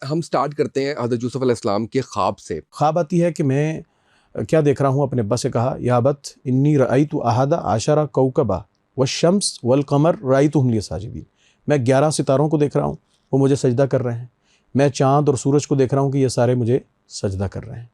हम स्टार्ट करते हैं हज़रत यूसुफ़ अलैहिस्सलाम के ख्वाब से। ख्वाब आती है कि मैं क्या देख रहा हूँ। अपने अब्बा से कहा, या अबत इन्नी रअयतु अहदा आशरा कौकबा वश्शम्स वल कमर रअयतुहुम ली साजिदीन। मैं 11 सितारों को देख रहा हूँ, वो मुझे सजदा कर रहे हैं। मैं चाँद और सूरज को देख रहा हूँ कि ये सारे मुझे सजदा कर रहे हैं।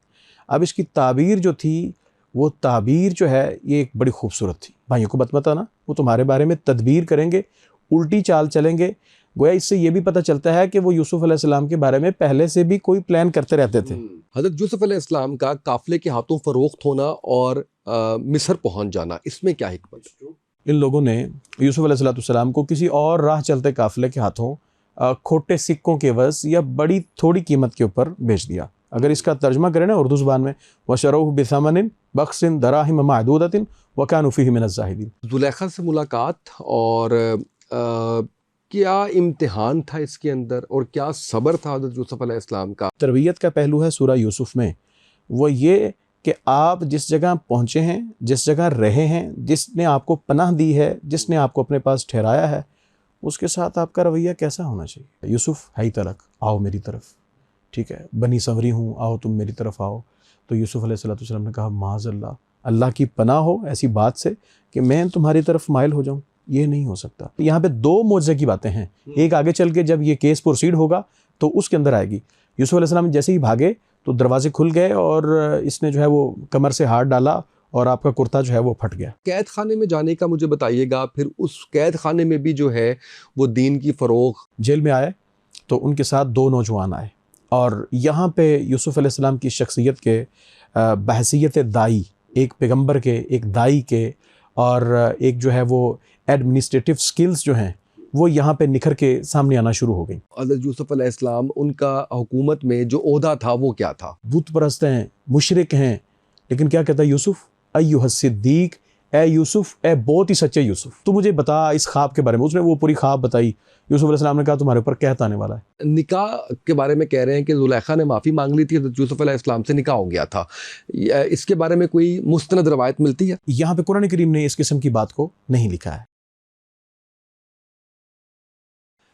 अब इसकी ताबीर जो थी, वो ताबीर जो है ये एक बड़ी खूबसूरत थी। भाइयों को बता ना, वो तुम्हारे बारे में तदबीर करेंगे, उल्टी चाल चलेंगे। गोया इससे ये भी पता चलता है कि वो यूसुफ अलैहिस्सलाम के बारे में पहले से भी कोई प्लान करते रहते थे। हज़रत यूसुफ़ अलैहिस्सलाम का काफ़िले के हाथों फ़रोख्त होना और मिस्र पहुंच जाना, इसमें क्या हिकमत है? इन लोगों ने यूसुफ अलैहिस्सलाम को किसी और राह चलते काफिले के हाथों खोटे सिक्कों के एवज़ या बड़ी थोड़ी कीमत के ऊपर बेच दिया। अगर इसका तर्जमा करें ना उर्दू ज़ुबान में, वशरौहु बिसमनिन बख्सिन दराहिम मअदूदतिन व कानू फीहि मिनज़ ज़ाहिदीन। ज़ुलेखा से मुलाकात और क्या इम्तिहान था इसके अंदर और क्या सब्र था हज़रत यूसुफ़ अलैहिस्सलाम का? तरबियत का पहलू है सूरह यूसुफ में, वो ये कि आप जिस जगह पहुँचे हैं, जिस जगह रहे हैं, जिसने आपको पनाह दी है, जिसने आपको अपने पास ठहराया है, उसके साथ आपका रवैया कैसा होना चाहिए। यूसुफ है ही तलक, आओ मेरी तरफ, ठीक है, बनी संवरी हूँ, आओ तुम मेरी तरफ आओ। तो यूसुफ अलैहिस्सलाम ने कहा, माज़अल्लाह, अल्लाह की पनाह हो ऐसी बात से कि मैं तुम्हारी तरफ माइल हो जाऊँ, ये नहीं हो सकता। यहाँ पे दो मौजज़े की बातें हैं। एक आगे चल के जब ये केस प्रोसीड होगा तो उसके अंदर आएगी। यूसुफ अलैहिस्सलाम जैसे ही भागे तो दरवाजे खुल गए और इसने जो है वो कमर से हाथ डाला और आपका कुर्ता जो है वो फट गया। कैद खाने में जाने का मुझे बताइएगा, फिर उस कैद खाने में भी जो है वो दीन की फ़रोग़। जेल में आए तो उनके साथ दो नौजवान आए और यहाँ पे यूसुफ अलैहिस्सलाम की शख्सियत के बहसियत दाई, एक पैगंबर के, एक दाई के, और एक जो है वो एडमिनिस्ट्रेटिव स्किल्स जो हैं वो यहाँ पे निखर के सामने आना शुरू हो गई। हज़रत यूसुफ़ अलैहिस्सलाम, उनका हुकूमत में जो ओहदा था वो क्या था? बुत परस्त हैं, मुशरिक हैं, लेकिन क्या कहता है यूसुफ, अय्युहस सिद्दीक, ए यूसुफ, ए बहुत ही सच्चे यूसुफ, तू मुझे बता इस ख्वाब के बारे में। उसने वो पूरी ख्वाब बताई। यूसुफ अलैहिस्सलाम ने कहा, तुम्हारे ऊपर कहत आने वाला है। निकाह के बारे में कह रहे हैं कि ज़ुलेखा ने माफ़ी मांग ली थी, हज़रत यूसुफ़ अलैहिस्सलाम से निकाह हो गया था। इसके बारे में कोई मुस्तनद रवायत मिलती है? यहाँ पे कुरान करीम ने इस किस्म की बात को नहीं लिखा है।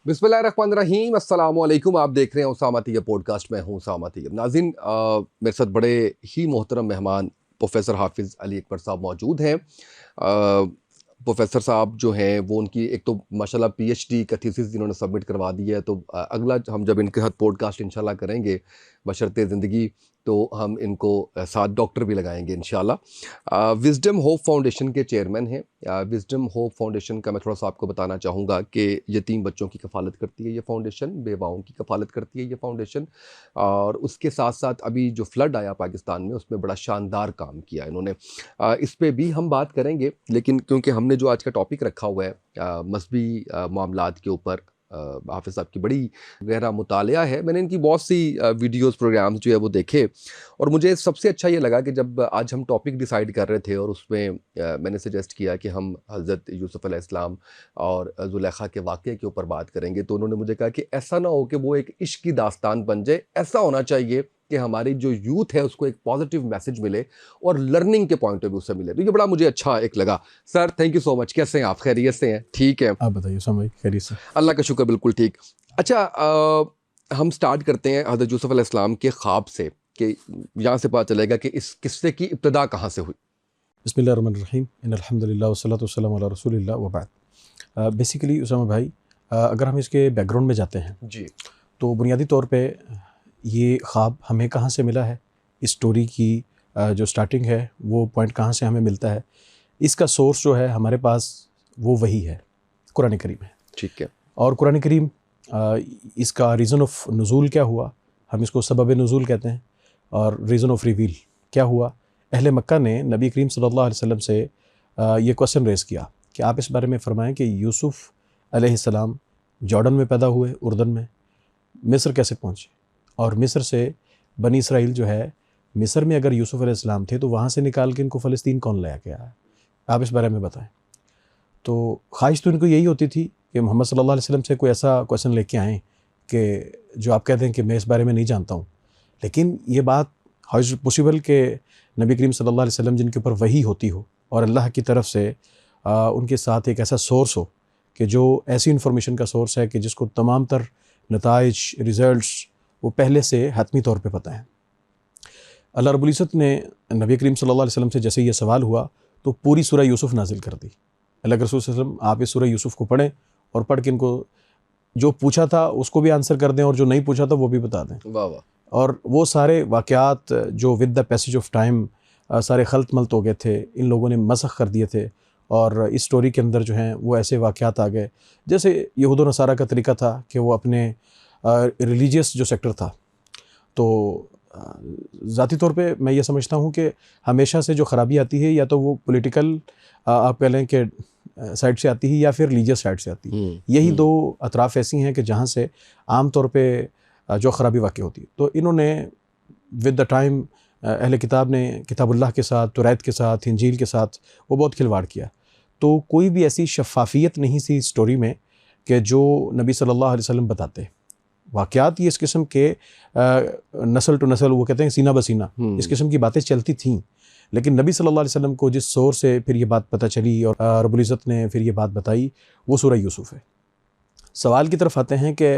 बिस्मिल्लाहिर्रहमानिर्रहीम, अस्सलाम वालेकुम। आप देख रहे हैं उसामा तैयब पॉडकास्ट। मैं हूं उसामा तैयब। नाज़रीन, मेरे साथ बड़े ही मोहतरम मेहमान प्रोफेसर हाफिज़ अली अकबर साहब मौजूद हैं। प्रोफेसर साहब जो हैं वो, उनकी एक तो माशाल्लाह पीएचडी का थीसिस इन्होंने सबमिट करवा दी है। तो अगला हम जब इनके साथ पॉडकास्ट इंशाल्लाह करेंगे बशर्ते ज़िंदगी, तो हम इनको साथ डॉक्टर भी लगाएंगे इंशाल्लाह। विज़डम होप फाउंडेशन के चेयरमैन हैं। विज़डम होप फाउंडेशन का मैं थोड़ा सा आपको बताना चाहूँगा कि यतीम बच्चों की कफ़ालत करती है ये फाउंडेशन, बेवाओं की कफ़ालत करती है ये फाउंडेशन, और उसके साथ साथ अभी जो फ्लड आया पाकिस्तान में उसमें बड़ा शानदार काम किया इन्होंने। इस पे भी हम बात करेंगे, लेकिन क्योंकि हमने जो आज का टॉपिक रखा हुआ है मज़हबी मामलात के ऊपर, हाफ़िज़ साहब की बड़ी गहरा मुतालिया है। मैंने इनकी बहुत सी वीडियोस प्रोग्राम्स जो है वो देखे, और मुझे सबसे अच्छा ये लगा कि जब आज हम टॉपिक डिसाइड कर रहे थे और उसमें मैंने सजेस्ट किया कि हम हज़रत यूसुफ़ अलैहिस्सलाम और ज़ुलेखा के वाक़ये के ऊपर बात करेंगे, तो उन्होंने मुझे कहा कि ऐसा ना हो कि वो एक इश्क की दास्तान बन जाए। ऐसा होना चाहिए कि हमारी जो यूथ है उसको एक पॉजिटिव मैसेज मिले और लर्निंग के पॉइंट ऑफ व्यू से मिले। तो ये बड़ा मुझे अच्छा एक लगा। Sir, thank you so much. कैसे हैं आप? खैरियत से हैं? ठीक है, आप बताइए समय खैरियत से? अल्लाह का शुक्र, बिल्कुल ठीक। अच्छा, हम स्टार्ट करते हैं हज़रत यूसुफ़ अलैहिस्सलाम के ख्वाब से, कि यहाँ से पता चलेगा कि इस किस्से की इब्तिदा कहाँ से हुई। बिस्मिल्लाहिर्रहमानिर्रहीम, इन्नल हम्दुलिल्लाह वस्सलातु वस्सलामु अला रसूलिल्लाह व बाद। बेसिकली उसामा भाई, अगर हम इसके बैकग्राउंड में जाते हैं जी। तो बुनियादी तौर पे ये ख्वाब हमें कहाँ से मिला है, इस स्टोरी की जो स्टार्टिंग है वो पॉइंट कहाँ से हमें मिलता है, इसका सोर्स जो है हमारे पास वो वही है, कुरान करीम है। ठीक है। और कुरान करीम, इसका रीज़न ऑफ नुज़ूल क्या हुआ, हम इसको सबब नुज़ूल कहते हैं, और रीज़न ऑफ रिवील क्या हुआ। अहले मक्का ने नबी करीम सल्लल्लाहु अलैहि वसल्लम से ये क्वेश्चन रेज़ किया कि आप इस बारे में फ़रमाएं कि यूसुफ़ अलैहिस्सलाम जॉर्डन में पैदा हुए, उर्दन में, मिस्र कैसे पहुँचे, और मिस्र से बनी इसराइल जो है, मिस्र में अगर यूसुफ़ अलैहिस्सलाम थे तो वहाँ से निकाल के इनको फ़लस्तीन कौन लाया गया है, आप इस बारे में बताएं। तो ख्वाहिश तो इनको यही होती थी कि मोहम्मद सल्लल्लाहु अलैहि वसल्लम से कोई ऐसा क्वेश्चन लेके आएँ कि जो आप कहते हैं कि मैं इस बारे में नहीं जानता हूँ। लेकिन ये बात हाउ इज़ पॉसिबल कि नबी करीम सल्लल्लाहु अलैहि वसल्लम जिनके ऊपर वही होती हो और अल्लाह की तरफ से उनके साथ एक ऐसा सोर्स हो कि जो ऐसी इन्फॉर्मेशन का सोर्स है कि जिसको तमाम तर नताइज, रिज़ल्ट्स वो पहले से हतमी तौर पे पता है। अल्लाह रब्बुल इज़्ज़त ने नबी करीम सल्लल्लाहु अलैहि वसल्लम से जैसे ये सवाल हुआ तो पूरी सूरह यूसुफ नाजिल कर दी। अल्लाह के रसूल सल्लल्लाहु अलैहि वसल्लम आप इस सूरह यूसुफ को पढ़ें और पढ़ के इनको जो पूछा था उसको भी आंसर कर दें और जो नहीं पूछा था वो भी बता दें। वाह वाह। और वो सारे वाक़यात जो with the passage of time सारे खलत मलत हो गए थे, इन लोगों ने मसख़ कर दिए थे और इस स्टोरी के अंदर जो हैं वो ऐसे वाक़यात आ गए जैसे यहूद व नसारा का तरीका था कि वो अपने रिलीजियस जो सेक्टर था, तो ज़ाती तौर पे मैं ये समझता हूँ कि हमेशा से जो ख़राबी आती है या तो वो पॉलिटिकल आप कह लें कि साइड से आती है या फिर रिलीजियस साइड से आती है। यही दो अतराफ़ ऐसी हैं कि जहाँ से आम तौर पे जो ख़राबी वाक़ई होती है। तो इन्होंने विद द टाइम अहले किताब ने किताबुल्लाह के साथ, तौरात के साथ, इंजील के साथ वो बहुत खिलवाड़ किया। तो कोई भी ऐसी शफ़ाफ़ियत नहीं थी स्टोरी में कि जो नबी सल्लल्लाहु अलैहि वसल्लम बताते। वाक़यात ये इस किस्म के नस्ल टू नस्ल, वो कहते हैं सीना बसीना, इस किस्म की बातें चलती थीं। लेकिन नबी सल्लल्लाहु अलैहि वसल्लम को जिस सोर्स से फिर ये बात पता चली और रब्बुल इज़्ज़त ने फिर ये बात बताई, वो सूरह यूसुफ है। सवाल की तरफ आते हैं कि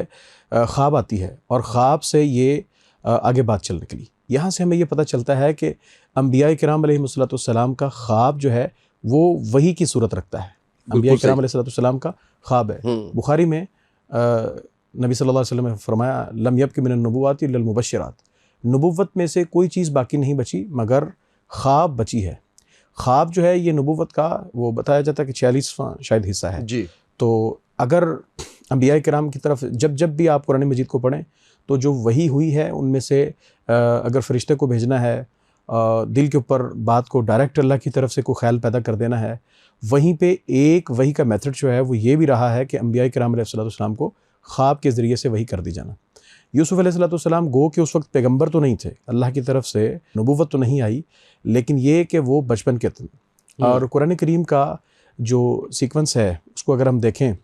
ख्वाब आती है और ख्वाब से ये आगे बात चल निकली। यहाँ से हमें ये पता चलता है कि अंबिया किराम अलैहिस्सलाम का ख्वाब जो है वो वही की सूरत रखता है। अंबिया किराम अलैहिस्सलाम का ख्वाब है। बुखारी में नबी सल्लल्लाहु अलैहि वसल्लम ने फरमाया, लम यब्कि मिनन नबुव्वति इल्लल मुबश्शिरात, नबुव्वत में से कोई चीज़ बाकी नहीं बची मगर ख्वाब बची है। ख्वाब जो है ये नबुव्वत का वो बताया जाता है कि 46वां शायद हिस्सा है जी। तो अगर अंबिया किराम की तरफ जब भी आप कुरान मजीद को पढ़ें तो जो वही हुई है उनमें से अगर फरिश्ते को भेजना है, दिल के ऊपर बात को डायरेक्ट अल्लाह की तरफ से कोई ख्याल पैदा कर देना है, वहीं पे एक वही का मेथड जो है वो ये भी रहा है कि अंबिया किराम अलैहिस्सलाम को ख्वाब के ज़रिए से वही कर दी जाना। यूसुफ अलैहिस्सलाम गो के उस वक्त पैगंबर तो नहीं थे, अल्लाह की तरफ से नबुव्वत तो नहीं आई, लेकिन ये कि वो बचपन के थे। और कुरान करीम का जो सीक्वेंस है उसको अगर हम देखें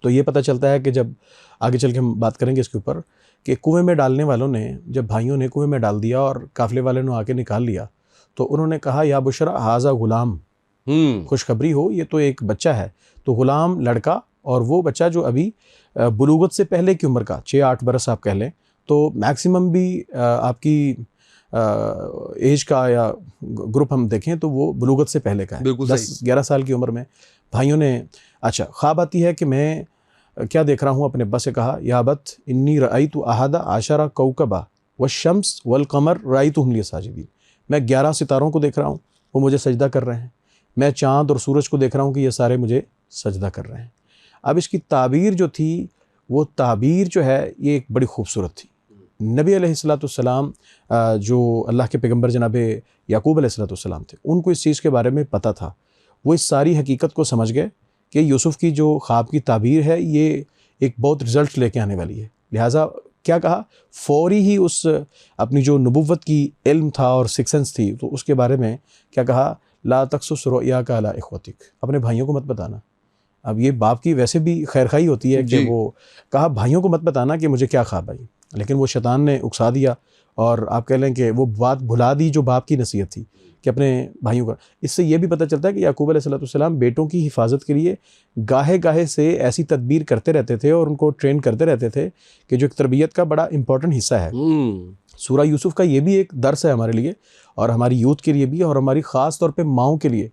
तो ये पता चलता है कि जब आगे चल के हम बात करेंगे इसके ऊपर कि कुएं में डालने वालों ने, जब भाइयों ने कुएं में डाल दिया और काफ़िले वाले ने आके निकाल लिया, तो उन्होंने कहा या बुशरा हाजा गुलाम, खुशखबरी हो ये तो एक बच्चा है। तो गुलाम लड़का, और वो बच्चा जो अभी बुलूगत से पहले की उम्र का 6-8 बरस आप कह लें, तो मैक्सिमम भी आपकी एज का या ग्रुप हम देखें तो वो बुलूगत से पहले का है, 10-11 साल की उम्र में। भाइयों ने अच्छा ख्वाब आती है कि मैं क्या देख रहा हूँ, अपने अब्बा से कहा या अबत इन्नी रअयतु अहदा आशरा कौकबा व शम्स वल कमर रअयतुहुम ली साजिदीन, मैं 11 सितारों को देख रहा हूँ वो मुझे सजदा कर रहे हैं, मैं चाँद और सूरज को देख रहा हूँ कि ये सारे मुझे सजदा कर रहे हैं। अब इसकी ताबीर जो थी वो ताबीर जो है ये एक बड़ी खूबसूरत थी। नबी अलैहिस्सलाम जो अल्लाह के पैगंबर जनाब याकूब अलैहिस्सलाम थे, उनको इस चीज़ के बारे में पता था। वो इस सारी हकीकत को समझ गए कि यूसुफ की जो ख्वाब की ताबीर है ये एक बहुत रिज़ल्ट लेके आने वाली है। लिहाजा क्या कहा, फ़ौरी ही उस अपनी जो नबुव्वत की इल्म था और सिक्स सेंस थी तो उसके बारे में क्या कहा, ला तक़सुस रुअयाका अला इख़्वतिक, अपने भाइयों को मत बताना। अब ये बाप की वैसे भी खैरखाई होती है कि वो कहा भाइयों को मत बताना कि मुझे क्या ख्वाब आई, लेकिन वो शैतान ने उकसा दिया और आप कह लें कि वो बात भुला दी जो बाप की नसीहत थी कि अपने भाइयों का। इससे ये भी पता चलता है कि याकूब अलैहिस्सलाम बेटों की हिफाजत के लिए गाहे गाहे से ऐसी तदबीर करते रहते थे और उनको ट्रेन करते रहते थे कि जो एक तरबियत का बड़ा इंपॉर्टेंट हिस्सा है। सूरह यूसुफ का ये भी एक दर्स है हमारे लिए और हमारी यूथ के लिए भी और हमारी ख़ास तौर पे माओं के लिए।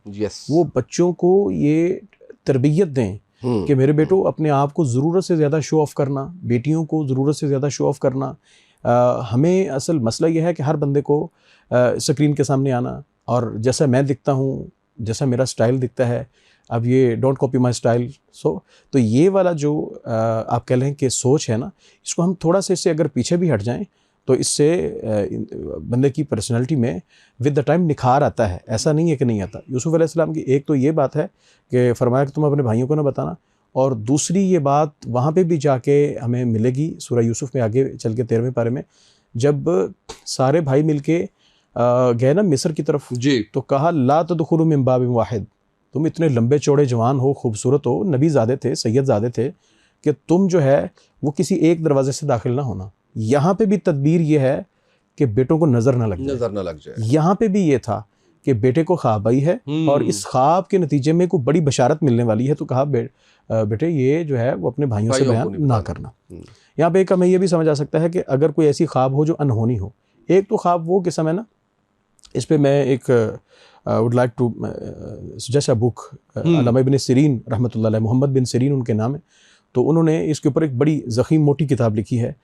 वो बच्चों को ये तरबियत दें कि मेरे बेटो अपने आप को ज़रूरत से ज़्यादा शो ऑफ़ करना, बेटियों को ज़रूरत से ज़्यादा शो ऑफ़ करना। हमें असल मसला यह है कि हर बंदे को स्क्रीन के सामने आना और जैसा मैं दिखता हूँ, जैसा मेरा स्टाइल दिखता है, अब ये डोंट कॉपी माई स्टाइल। तो ये वाला जो आप कह लें कि सोच है ना, इसको हम थोड़ा सा इससे अगर पीछे भी हट जाएं तो इससे बंदे की पर्सनैलिटी में विद द टाइम निखार आता है। ऐसा नहीं है कि नहीं आता। यूसुफ अलैहिस्सलाम की एक तो ये बात है कि फरमाया कि तुम अपने भाइयों को ना बताना, और दूसरी ये बात वहाँ पे भी जाके हमें मिलेगी सूरह यूसुफ में आगे चल के 13वें पारे में, जब सारे भाई मिलके गए ना मिस्र की तरफ जी, तो कहा ला तदखुलू मिन बाबिन वाहिद, तुम इतने लंबे चौड़े जवान हो, खूबसूरत हो, नबी ज़ादे थे, सैयद ज़ादे थे, कि तुम जो है वो किसी एक दरवाजे से दाखिल ना होना। यहाँ पे भी तदबीर ये है कि बेटों को नज़र ना लग जाए। यहाँ पे भी ये था कि बेटे को ख्वाब आई है और इस ख्वाब के नतीजे में कोई बड़ी बशारत मिलने वाली है, तो कहा बेटे ये जो है वो अपने भाइयों से भाइयों को बयान नहीं ना बताना। करना। यहाँ पे एक हमें ये भी समझ आ सकता है कि अगर कोई ऐसी ख्वाब हो जो अनहोनी हो, एक तो ख्वाब वो किस्म है ना, इस पे मैं एक would like to suggest a book, Allama Ibn Sirin रहमतुल्लाह अलैह, मोहम्मद बिन सीरीन उनके नाम है, तो उन्होंने इसके ऊपर एक बड़ी ज़ख़ीम मोटी किताब लिखी है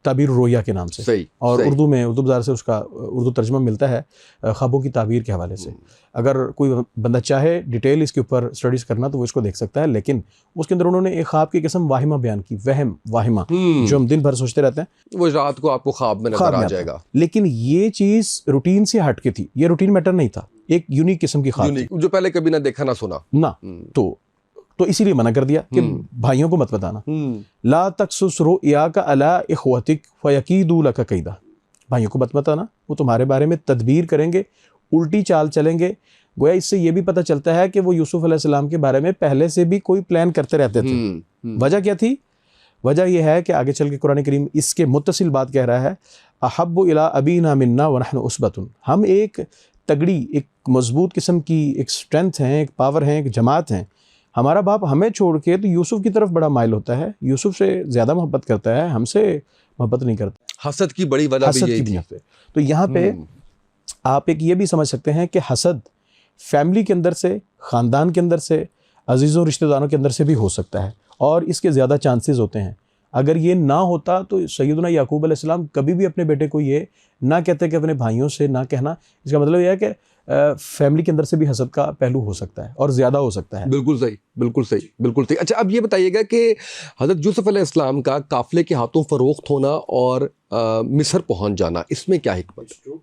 ताबीर रोया के नाम से। सही, और सही। उर्दू में, उर्दू बाज़ार से उसका उर्दू तर्जमा मिलता है ख्वाबों की ताबीर के हवाले से। अगर कोई बंदा चाहे डिटेल इसके ऊपर स्टडीज़ करना तो वो इसको देख सकता है, लेकिन उसके अंदर उन्होंने एक ख्वाब की किस्म वाहिमा बयान की, वहम वाहिमा, जो हम दिन भर सोचते रहते हैं, वो रात को आपको ख्वाब में ख्वाब नजर में आ आता है। जाएगा। लेकिन ये चीज़ रूटीन से हट के थी, ये रूटीन मैटर नहीं था, एक यूनिक किस्म की ख्वाब थी यूनिक, जो पहले कभी ना देखा ना सुना। ना। तो इसीलिए मना कर दिया कि भाइयों को मत बताना। ला तकसुस रुया अला इख्वतिक फयकीदू लका कैदा, भाइयों को मत बताना, वो तुम्हारे बारे में तदबीर करेंगे, उल्टी चाल चलेंगे। गोया इससे ये भी पता चलता है कि वो यूसुफ अलैहिस्सलाम के बारे में पहले से भी कोई प्लान करते रहते थे। वजह क्या थी? वजह यह है कि आगे चल के कुरान करीम इसके मुत्तसिल बात कह रहा है, अहब्बु इला अबीना मिन्ना व नहनु उसबतुन, हम एक तगड़ी, एक मजबूत किस्म की एक स्ट्रेंथ हैं, एक पावर हैं, एक जमात हैं। हमारा बाप हमें छोड़ के तो यूसुफ की तरफ बड़ा माइल होता है, यूसुफ से ज़्यादा मोहब्बत करता है, हमसे मोहब्बत नहीं करता। हसद की बड़ी वजह भी यही थी। तो यहाँ पे आप एक ये भी समझ सकते हैं कि हसद फैमिली के अंदर से, ख़ानदान के अंदर से, अजीज़ों रिश्तेदारों के अंदर से भी हो सकता है, और इसके ज़्यादा चांसेस होते हैं। अगर ये ना होता तो सैयदना याकूब अलैहिस्सलाम कभी भी अपने बेटे को ये ना कहते कि अपने भाइयों से ना कहना। इसका मतलब यह है कि फैमिली के अंदर से भी हसद का पहलू हो सकता है और ज़्यादा हो सकता है। बिल्कुल सही, बिल्कुल सही, बिल्कुल सही। अच्छा, अब ये बताइएगा कि हज़रत यूसुफ अलैहिस्सलाम का काफ़िले के हाथों फ़रोख्त होना और मिस्र पहुंच जाना, इसमें क्या हिकमत है?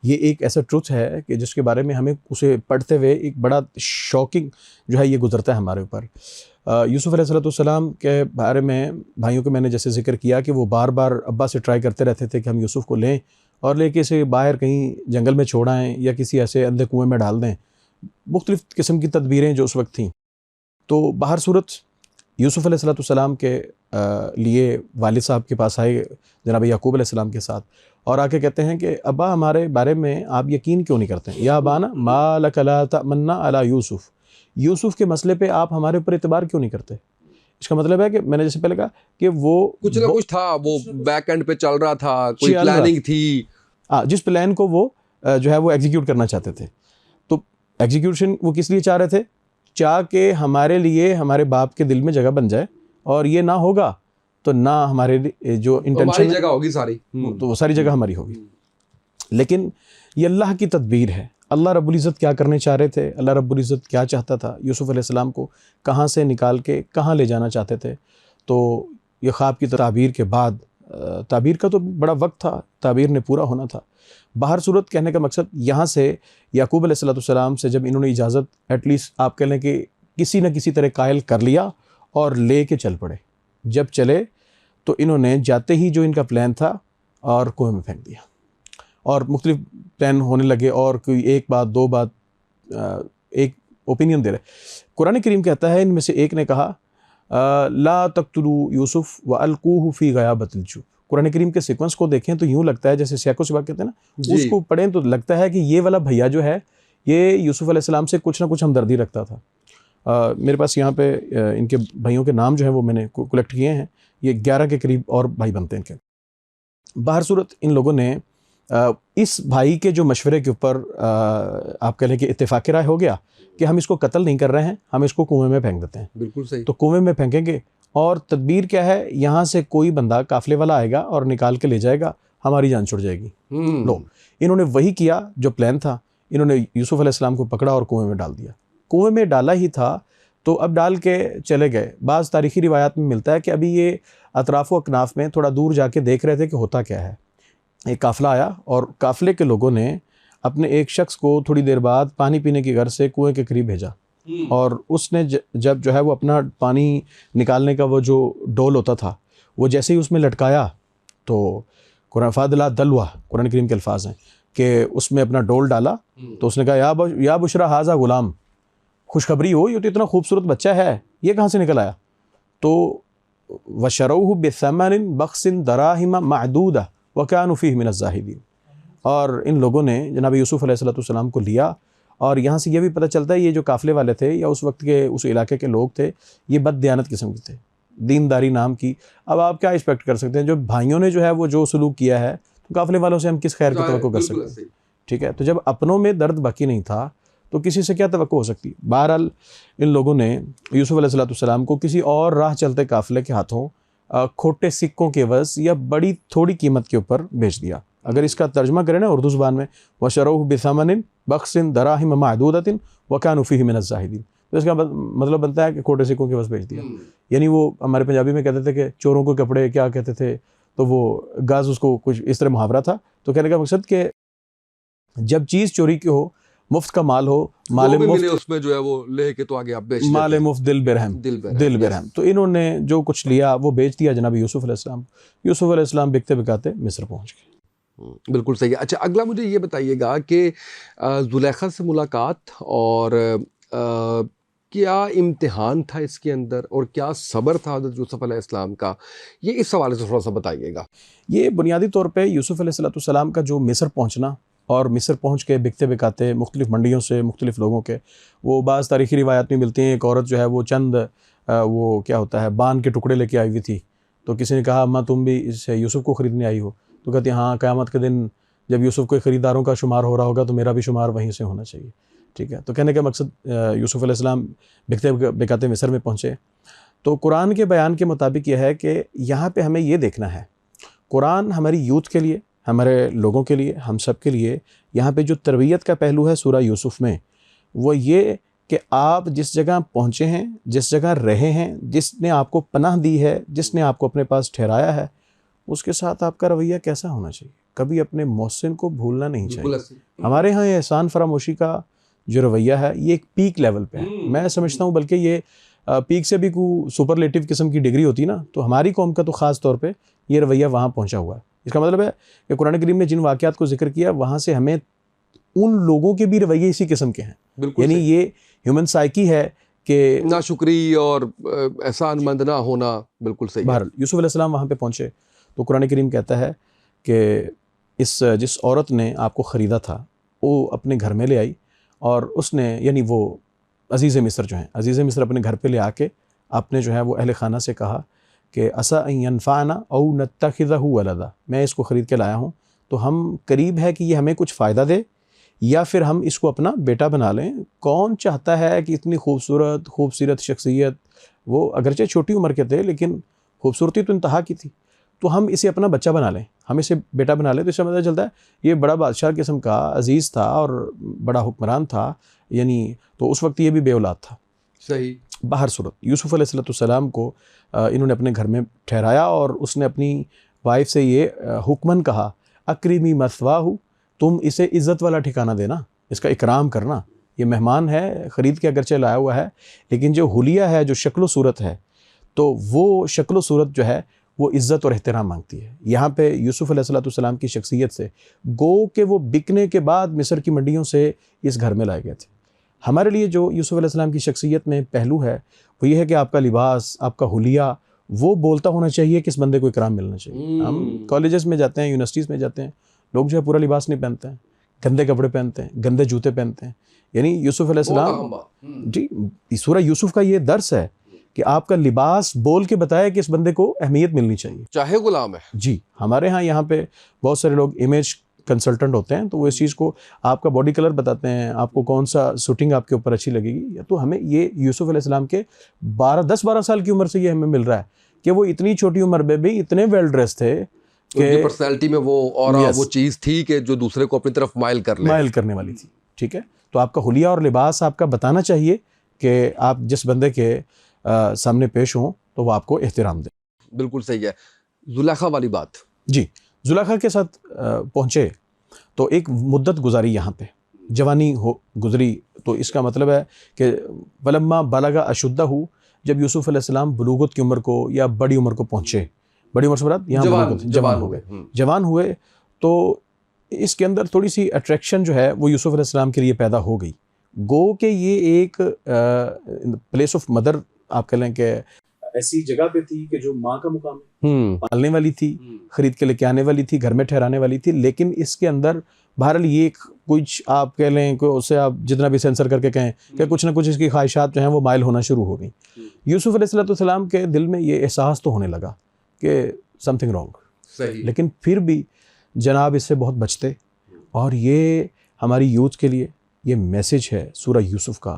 ये एक ऐसा ट्रुथ है कि जिसके बारे में हमें उसे पढ़ते हुए एक बड़ा शॉकिंग जो है ये गुजरता है हमारे ऊपर। यूसुफ अलैहिस्सलाम के बारे में भाइयों को मैंने जैसे जिक्र किया कि वो बार बार अब्बा से ट्राई करते रहते थे कि हम यूसुफ को लें और लेके इसे बाहर कहीं जंगल में छोड़ आएँ या किसी ऐसे अंधे कुएँ में डाल दें। मुख्तलिफ़ किस्म की तदबीरें जो उस वक्त थीं। तो बाहर सूरत यूसुफ अलैहिस्सलाम के लिए वालिद साहब के पास आए जनाब याकूब अलैहिस्सलाम के साथ, और आके कहते हैं कि अब्बा हमारे बारे में आप यकीन क्यों नहीं करते? या अबाना मा लक ला तमन्ना अला यूसुफ, यूसुफ के मसले पे आप हमारे ऊपर इतबार क्यों नहीं करते? इसका मतलब है कि मैंने जैसे पहले कहा कि वो कुछ ना कुछ था, वो बैक एंड पे चल रहा था, कोई प्लानिंग थी। जिस प्लान को वो जो है वो एग्जीक्यूट करना चाहते थे। तो एग्जीक्यूशन वो किस लिए चाह रहे थे? चाह के हमारे लिए हमारे बाप के दिल में जगह बन जाए, और ये ना होगा तो ना हमारे जो इंटेंशन जगह होगी सारी, तो वो सारी जगह हमारी होगी। लेकिन ये अल्लाह की तदबीर है। अल्लाह रब्बुल इज़्ज़त क्या करने चाह रहे थे, अल्लाह रब्बुल इज़्ज़त क्या चाहता था, यूसुफ अलैहिस्सलाम को कहाँ से निकाल के कहाँ ले जाना चाहते थे। तो ये ख्वाब की ताबीर के बाद, ताबीर का तो बड़ा वक्त था, ताबीर ने पूरा होना था। बाहर सूरत कहने का मकसद यहाँ से याकूब अलैहिस्सलाम से जब इन्होंने इजाज़त एटलीस्ट आप कह लें कि किसी न किसी तरह कायल कर लिया और ले के चल पड़े। जब चले तो इन्होंने जाते ही जो इनका प्लान था और कुएं में फेंक दिया, और मुख्तलिफ प्लान होने लगे, और कोई एक बात दो बात एक ओपिनियन दे रहे। कुरान करीम कहता है इनमें से एक ने कहा ला तक़्तुलू यूसुफ व अलकूहु फ़ी ग़याबतिल जुब। कुरान करीम के सीक्वेंस को देखें तो यूँ लगता है जैसे सियाको सिबाक कहते हैं ना, उसको पढ़ें तो लगता है कि ये वाला भैया जो है ये यूसुफ अलैहिस्सलाम से कुछ ना कुछ हमदर्दी रखता था। मेरे पास यहाँ पे इनके भाइयों के नाम जो हैं वो मैंने कलेक्ट किए हैं, ये 11 के करीब और भाई बनते हैं इनके। बाहर सूरत इन लोगों ने इस भाई के जो मशवरे के ऊपर आप कह लें कि इत्तेफाक राय हो गया कि हम इसको कत्ल नहीं कर रहे हैं, हम इसको कुएं में फेंक देते हैं। बिल्कुल सही। तो कुएं में फेंकेंगे, और तदबीर क्या है, यहाँ से कोई बंदा काफिले वाला आएगा और निकाल के ले जाएगा, हमारी जान छुड़ जाएगी। लो, इन्होंने वही किया जो प्लान था। इन्होंने यूसुफ अलैहिस्सलाम को पकड़ा और कुएं में डाल दिया। कुएं में डाला ही था तो अब डाल के चले गए। बाज़ तारीख़ी रिवायात में मिलता है कि अभी ये अतराफ़ व अकनाफ़ में थोड़ा दूर जाके देख रहे थे कि होता क्या है। एक काफ़िला आया और काफ़िले के लोगों ने अपने एक शख्स को थोड़ी देर बाद पानी पीने की गर्ज से कुएं के करीब भेजा, और उसने जब जो है वो अपना पानी निकालने का वो जो डोल होता था वो जैसे ही उसमें लटकाया तो कुरान फ़ादला दलवा, कुरान करीम के अल्फाज हैं कि उसमें अपना डोल डाला तो उसने कहा या बुशरा हाजा गुलाम, खुशखबरी हो, ये तो इतना खूबसूरत बच्चा है, ये कहाँ से निकल आया? तो वशरऊहु बिसमनिन बख्सिन दराहिमा मअदूदा व कानू फीहि मिनज़ ज़ाहिदीन। और इन लोगों ने जनाब यूसुफ अलैहिस्सलाम को लिया और यहाँ से ये भी पता चलता है ये जो काफ़िले वाले थे या उस वक्त के उस इलाके के लोग थे, ये बददियानत किस्म के थे, दीनदारी नाम की। अब आप क्या एक्सपेक्ट कर सकते हैं, जो भाइयों ने जो है वो जो सलूक किया है, तो काफ़िले वालों से हम किस खैर की तवक्को कर सकते हैं? ठीक है, तो जब अपनों में दर्द बाकी नहीं था तो किसी से क्या तवक्को हो सकती? बहरहाल इन लोगों ने यूसुफ अलैहिस्सलाम को किसी और राह चलते काफ़िले के हाथों खोटे सिक्कों के एवज़ या बड़ी थोड़ी कीमत के ऊपर बेच दिया। अगर इसका तर्जमा करें ना उर्दू ज़ुबान में, वशरऊहु बिथमनिन बख्सिन दराहिम मादूदतिन व कानू फीहि मिनज़ ज़ाहिदीन, तो इसका मतलब बनता है कि खोटे सिक्कों के एवज़ बेच दिया। यानी वो हमारे पंजाबी में कहते थे कि चोरों को कपड़े क्या कहते थे, तो वो गाज उसको कुछ इस तरह मुहावरा था। तो कहने का मकसद कि जब चीज़ चोरी की हो, मुफ्त का माल हो, माल मुफ्त, उसमें जो है वो लेके तो आगे आप बेच देते माल हैं। मुफ्त दिल बेरहम। तो इन्होंने जो कुछ लिया वो बेच दिया जनाब यूसुफ अलैहिस्सलाम। यूसुफ अलैहिस्सलाम बिकते बिकाते मिस्र पहुंच गए। बिल्कुल सही है। अच्छा, अगला मुझे ये बताइएगा कि जुलेखा से मुलाकात और क्या इम्तिहान था इसके अंदर और क्या सब्र था हज़रत यूसुफ अलैहिस्सलाम का, ये इस हवाले से थोड़ा सा बताइएगा। ये बुनियादी तौर पे यूसुफ अलैहिस्सलाम का जो मिस्र पहुंचना और मिस्र पहुंच के बिकते बिकाते मुख्तलिफ़ मंडियों से मुख्तलिफ़ लोगों के, वो बाज़ तारीख़ी रिवायात में मिलती हैं। एक औरत जो है वो चंद वो क्या होता है बान के टुकड़े लेके आई हुई थी, तो किसी ने कहा अम्मा तुम भी इस यूसुफ को ख़रीदने आई हो? तो कहती हाँ, क़यामत के दिन जब यूसुफ के ख़रीदारों का शुमार हो रहा होगा तो मेरा भी शुमार वहीं से होना चाहिए। ठीक है, तो कहने का मकसद यूसुफ अलैहिस्सलाम बिकते बिकाते मिस्र में पहुँचे। तो कुरान के बयान के मुताबिक यह है कि यहाँ पे हमें ये देखना है, कुरान हमारी यूथ के लिए, हमारे लोगों के लिए, हम सब के लिए यहाँ पे जो तरबियत का पहलू है सूरह यूसुफ में, वो ये कि आप जिस जगह पहुँचे हैं, जिस जगह रहे हैं, जिसने आपको पनाह दी है, जिसने आपको अपने पास ठहराया है, उसके साथ आपका रवैया कैसा होना चाहिए। कभी अपने मोहसिन को भूलना नहीं चाहिए। हमारे यहाँ एहसान फरामोशी का जो रवैया है ये एक पीक लेवल पे है। मैं समझता हूँ बल्कि ये पीक से भी कोई सुपरलेटिव किस्म की डिग्री होती ना, तो हमारी कौम का तो ख़ास तौर पे ये रवैया वहाँ पहुँचा हुआ है। इसका मतलब है कि कुरान करीम ने जिन वाक़यात को जिक्र किया वहाँ से हमें उन लोगों के भी रवैये इसी किस्म के हैं। यानी ये ह्यूमन साइकी है कि नाशुक्री और एहसानमंद ना होना। बिल्कुल सही। बहरहाल यूसुफ अलैहिस्सलाम वहाँ पे पहुँचे तो कुरान करीम कहता है कि जिस औरत ने आपको ख़रीदा था वो अपने घर में ले आई और उसने, यानी वो अज़ीज़ मिस्र जो हैं, अज़ीज़ मिस्र अपने घर पे ले आके आपने जो है वो अहले खाना से कहा कि असा अन यनफ़अना औ नत्तख़िज़हु वलदा, मैं इसको ख़रीद के लाया हूँ तो हम करीब है कि ये हमें कुछ फ़ायदा दे या फिर हम इसको अपना बेटा बना लें। कौन चाहता है कि इतनी खूबसूरत शख्सियत, वो अगरचे छोटी उम्र के थे लेकिन खूबसूरती तो इंतहा की थी, तो हम इसे अपना बच्चा बना लें, हम इसे बेटा बना लें। तो इससे पता चलता है ये बड़ा बादशाह किस्म का अजीज़ था और बड़ा हुक्मरान था, यानी तो उस वक्त ये भी बेऔलाद था। सही। बाहर सूरत यूसुफ अलैहिस्सलाम को इन्होंने अपने घर में ठहराया और उसने अपनी वाइफ से ये हुक्मन कहा, अक्रिमी मथवाहु, तुम इसे इज़्ज़त वाला ठिकाना देना, इसका इकराम करना। ये मेहमान है, ख़रीद के अगरचे लाया हुआ है, लेकिन जो हुलिया है, जो शक्ल सूरत है, तो वो शक्ल सूरत जो है वो इज़्ज़त और एहतराम मांगती है। यहाँ पे यूसुफ अलैहिस्सलाम की शख्सियत से गो के वो बिकने के बाद मिस्र की मंडियों से इस घर में लाए गए थे। हमारे लिए जो यूसुफ अलैहिस्सलाम की शख्सियत में पहलू है वो ये है कि आपका लिबास, आपका हुलिया वो बोलता होना चाहिए कि इस बंदे को इकराम मिलना चाहिए। हम कॉलेजेस में जाते हैं, यूनिवर्सिटीज़ में जाते हैं, लोग जो है पूरा लिबास नहीं पहनते हैं, गंदे कपड़े पहनते हैं, गंदे जूते पहनते हैं। यानी यूसुफ अलैहिस्सलाम जी, सूरह यूसुफ का ये दर्स है कि आपका लिबास बोल के बताया कि इस बंदे को अहमियत मिलनी चाहिए, चाहे गुलाम है। जी, हमारे यहाँ पे बहुत सारे लोग इमेज कंसल्टेंट होते हैं, तो वो इस चीज़ को आपका बॉडी कलर बताते हैं, आपको कौन सा शूटिंग आपके ऊपर अच्छी लगेगी। या तो हमें ये यूसुफ अलैहिस्सलाम के 10-12 साल की उम्र से ये हमें मिल रहा है कि वो इतनी छोटी उम्र में भी इतने वेल ड्रेस थे कि पर्सनैलिटी में वो और वो चीज़ थी कि जो दूसरे को अपनी तरफ माइल करने वाली थी। ठीक है, तो आपका हुलिया और लिबास आपका बताना चाहिए कि आप जिस बंदे के सामने पेश हों तो वो आपको एहतराम दे। बिल्कुल सही है। जुलेखा वाली बात, जी, जुलेखा के साथ पहुँचे तो एक मुद्दत गुजारी, यहाँ पे जवानी हो गुजरी, तो इसका मतलब है कि वलम्मा बलगा अशुद्धहु, जब यूसुफ अलैहिस्सलाम बुलूगत की उम्र को या बड़ी उम्र को पहुँचे, बड़ी उम्र से मुराद यहाँ जवान हो गए, जवान हुए, तो इसके अंदर थोड़ी सी अट्रैक्शन जो है वो यूसुफ अलैहिस्सलाम के लिए पैदा हो गई। गो के ये एक प्लेस ऑफ मदर आप कह लें कि ऐसी जगह पे थी कि जो माँ का मुकाम है, पालने वाली थी, खरीद के लेके आने वाली थी, घर में ठहराने वाली थी, लेकिन इसके अंदर बहरहाल ये कुछ आप कह लें कि उससे आप जितना भी सेंसर करके कहें कि कुछ ना कुछ इसकी ख्वाहिशात जो हैं वो माइल होना शुरू हो गई। यूसुफ अलैहिस्सलाम के दिल में ये एहसास तो होने लगा कि समथिंग रॉन्ग, सही, लेकिन फिर भी जनाब इससे बहुत बचते। और ये हमारी यूथ के लिए ये मैसेज है सूरह यूसुफ का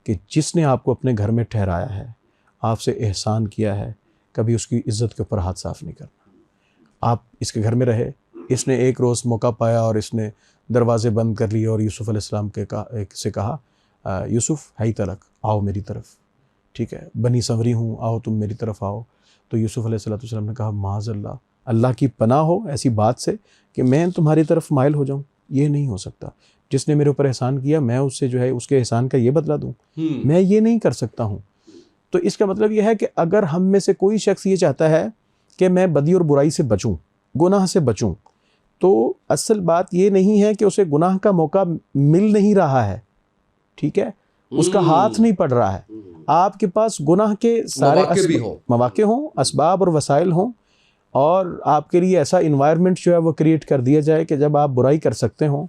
कि जिसने आपको अपने घर में ठहराया है, आपसे एहसान किया है, कभी उसकी इज़्ज़त के ऊपर हाथ साफ नहीं करना। आप इसके घर में रहे, इसने एक रोज़ मौका पाया और इसने दरवाज़े बंद कर लिए और यूसुफ अलैहिस्सलाम से कहा यूसुफ है तलक, आओ मेरी तरफ, ठीक है, बनी संवरी हूँ, आओ तुम मेरी तरफ आओ। तो यूसुफ अलैहिस्सलाम ने कहा माज़अल्लाह, अल्लाह की पनाह हो ऐसी बात से कि मैं तुम्हारी तरफ माइल हो जाऊँ, ये नहीं हो सकता। जिसने मेरे ऊपर एहसान किया मैं उससे जो है उसके एहसान का ये बदला दूँ, मैं ये नहीं कर सकता हूँ। तो इसका मतलब यह है कि अगर हम में से कोई शख्स ये चाहता है कि मैं बदी और बुराई से बचूं, गुनाह से बचूं, तो असल बात ये नहीं है कि उसे गुनाह का मौका मिल नहीं रहा है, ठीक है, उसका हाथ नहीं पड़ रहा है। आपके पास गुनाह के सारे मौके हों, असबाब और वसाइल हों, और आपके लिए ऐसा इन्वायरमेंट जो है वो क्रिएट कर दिया जाए कि जब आप बुराई कर सकते हों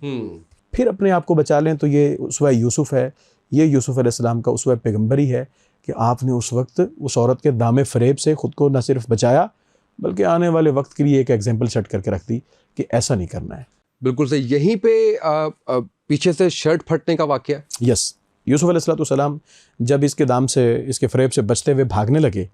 फिर अपने आप को बचा लें। तो ये उसवा यूसुफ है, ये यूसुफ अलैहिस्सलाम का उसवा पैगम्बरी है कि आपने उस वक्त उस औरत के दामे फ़रेब से ख़ुद को न सिर्फ बचाया बल्कि आने वाले वक्त के लिए एक एग्जाम्पल सेट करके रख दी कि ऐसा नहीं करना है। बिल्कुल सही। यहीं पे पीछे से शर्ट फटने का वाक़या। यस, यूसुफ अलैहिस्सलाम जब इसके दाम से, इसके फ़रेब से बचते हुए भागने लगे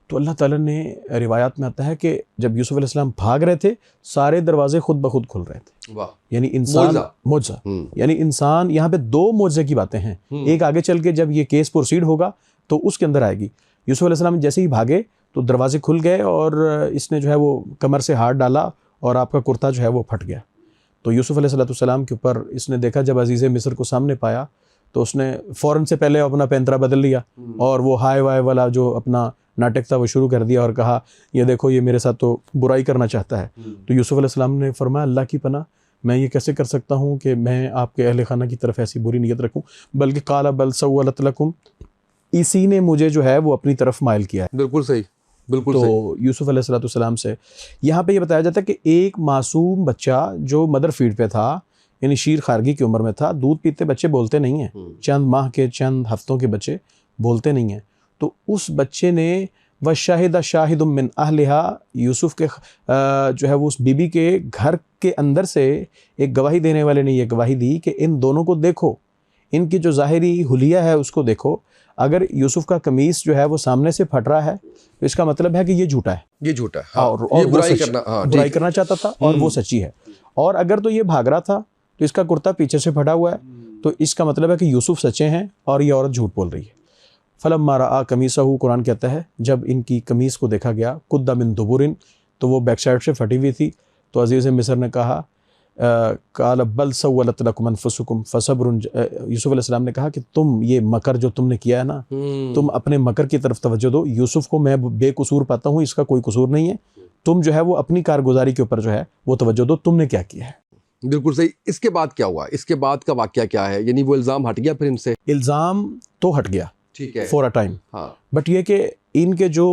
तो अल्लाह ताला ने, रिवायात में आता है कि जब यूसुफ अलैहिस्सलाम भाग रहे थे सारे दरवाजे खुद ब खुद खुल रहे थे। वाह, यानी इंसान मौजा, यानी इंसान, यहाँ पे दो मौजे की बातें हैं। एक आगे चल के जब ये केस प्रोसीड होगा तो उसके अंदर आएगी। यूसुफ अलैहिस्सलाम जैसे ही भागे तो दरवाजे खुल गए और इसने जो है वो कमर से हाथ डाला और आपका कुर्ता जो है वो फट गया। तो यूसुफ अलैहिस्सलाम के ऊपर इसने देखा, जब अजीज़ मिस्र को सामने पाया तो उसने फ़ौरन से पहले अपना पैंतरा बदल लिया और वो हाय वाय वाला जो अपना नाटक था वो शुरू कर दिया और कहा ये देखो ये मेरे साथ तो बुराई करना चाहता है। तो यूसुफ अलैहिस्सलाम ने फरमाया अल्लाह की पनाह, मैं ये कैसे कर सकता हूँ कि मैं आपके अहले खाना की तरफ ऐसी बुरी नीयत रखूँ, बल्कि काला बल सव्वलत लकुम, इसी ने मुझे जो है वो अपनी तरफ माइल किया है। बिल्कुल सही, बिल्कुल तो सही। यूसुफ अलैहिस्सलाम से यहाँ पे ये बताया जाता है कि एक मासूम बच्चा जो मदर फीड पे था, यानी शीर खारगी की उम्र में था, दूध पीते बच्चे बोलते नहीं हैं, चंद माह के चंद हफ्तों के बच्चे बोलते नहीं हैं। तो उस बच्चे ने व शाहिद शाहिदुम मिन अहलिहा, यूसुफ के जो है वो उस बीबी के घर के अंदर से एक गवाही देने वाले ने ये गवाही दी कि इन दोनों को देखो, इनकी जो ज़ाहिरी हुलिया है उसको देखो, अगर यूसुफ का कमीज़ जो है वो सामने से फट रहा है तो इसका मतलब है कि ये झूठा है, ये झूठा है, हाँ, और ये बुराई करना चाहता था और वो सच्ची है। और अगर तो ये भाग रहा था तो इसका कुर्ता पीछे से फटा हुआ है, तो इसका मतलब है कि यूसुफ सच्चे हैं और ये औरत झूठ बोल रही है। फलम्मा रआ कमीसहू, कुरान कहता है जब इनकी कमीज़ को देखा गया, कुद्दा मिन दुबुरिन, तो वो बैक साइड से फटी हुई थी। तो अजीज़ मिस्र ने कहा काल बल सव्वलत लकुम अनफुसुकुम फसब्रुन, यूसुफ अलैहिस्सलाम ने कहा कि तुम ये मकर जो तुमने किया है ना, तुम अपने मकर की तरफ तवज्जो दो। यूसुफ को मैं बेकसूर पाता हूँ, इसका कोई कसूर नहीं है, तुम जो है वो अपनी कारगुजारी के ऊपर जो है वो तवज्जो दो, तुमने क्या किया है। बिल्कुल सही। इसके बाद क्या हुआ, इसके बाद का वाक़या क्या है? यानी वो इल्ज़ाम हट गया फिर इनसे? इल्ज़ाम तो हट गया, ठीक है, फॉर अ टाइम, हाँ, बट ये कि इनके जो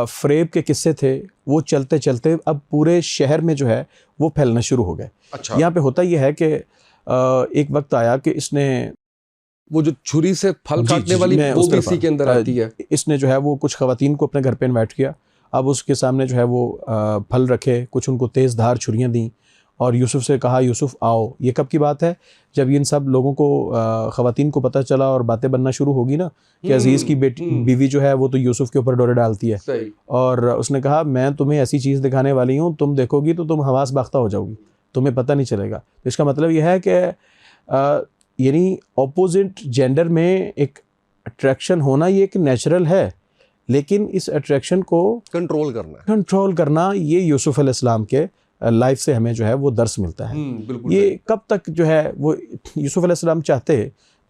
फ़रेब के किस्से थे वो चलते चलते अब पूरे शहर में जो है वो फैलना शुरू हो गए। अच्छा। यहाँ पे होता ये है कि एक वक्त आया कि इसने वो जो छुरी से फल काटने वाली वो भी इसी के अंदर आती है। इसने जो है वो कुछ ख़वातीन को अपने घर पे इन्वाइट किया, अब उसके सामने जो है वो फल रखे, कुछ उनको तेज़ धार छुरियाँ दी और यूसुफ से कहा यूसुफ आओ। ये कब की बात है? जब इन सब लोगों को ख़वातीन को पता चला और बातें बनना शुरू होगी ना कि अजीज़ की बीवी जो है वो तो यूसुफ के ऊपर डोरे डालती है। सही। और उसने कहा मैं तुम्हें ऐसी चीज़ दिखाने वाली हूँ, तुम देखोगी तो तुम हवास बाख्ता हो जाओगी, तुम्हें पता नहीं चलेगा। तो इसका मतलब यह है कि यानी ऑपोजिट जेंडर में एक अट्रैक्शन होना ये एक नेचुरल है, लेकिन इस अट्रैक्शन को कंट्रोल करना ये यूसुफ अलैहिस्सलाम के लाइफ से हमें जो है वो दर्स मिलता है। ये कब तक जो है वो यूसुफ अलैहिस्सलाम चाहते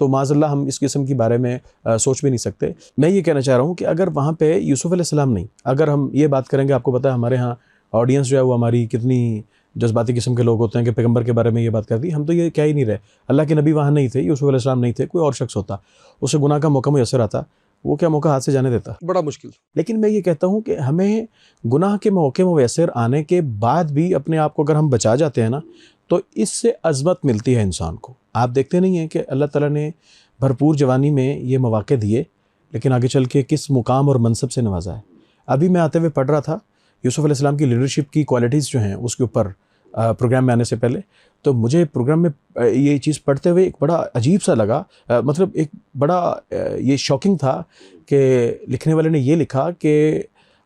तो माज़अल्लाह हम इस किस्म के बारे में सोच भी नहीं सकते। मैं ये कहना चाह रहा हूँ कि अगर वहाँ पे यूसुफ अलैहिस्सलाम नहीं, अगर हम ये बात करेंगे, आपको पता है हमारे यहाँ ऑडियंस जो है वो हमारी कितनी जज्बाती किस्म के लोग होते हैं कि पैगंबर के बारे में ये बात कर दी, हम तो ये कह ही नहीं रहे। अल्लाह के नबी वहाँ नहीं थे, यूसुफ अलैहिस्सलाम नहीं थे, कोई और शख्स होता, उसे गुनाह का मौका मुयस्सर आता, वो क्या मौका हाथ से जाने देता? बड़ा मुश्किल। लेकिन मैं ये कहता हूँ कि हमें गुनाह के मौके मुयस्सर आने के बाद भी अपने आप को अगर हम बचा जाते हैं ना, तो इससे अज़मत मिलती है इंसान को। आप देखते नहीं हैं कि अल्लाह ताला ने भरपूर जवानी में ये मौके दिए, लेकिन आगे चल के किस मुकाम और मनसब से नवाजा है। अभी मैं आते हुए पढ़ रहा था यूसुफ अलैहिस्सलाम की लीडरशिप की क्वालिटीज़ जो हैं उसके ऊपर प्रोग्राम में आने से पहले, तो मुझे प्रोग्राम में ये चीज़ पढ़ते हुए एक बड़ा अजीब सा लगा, मतलब एक बड़ा ये शॉकिंग था कि लिखने वाले ने ये लिखा कि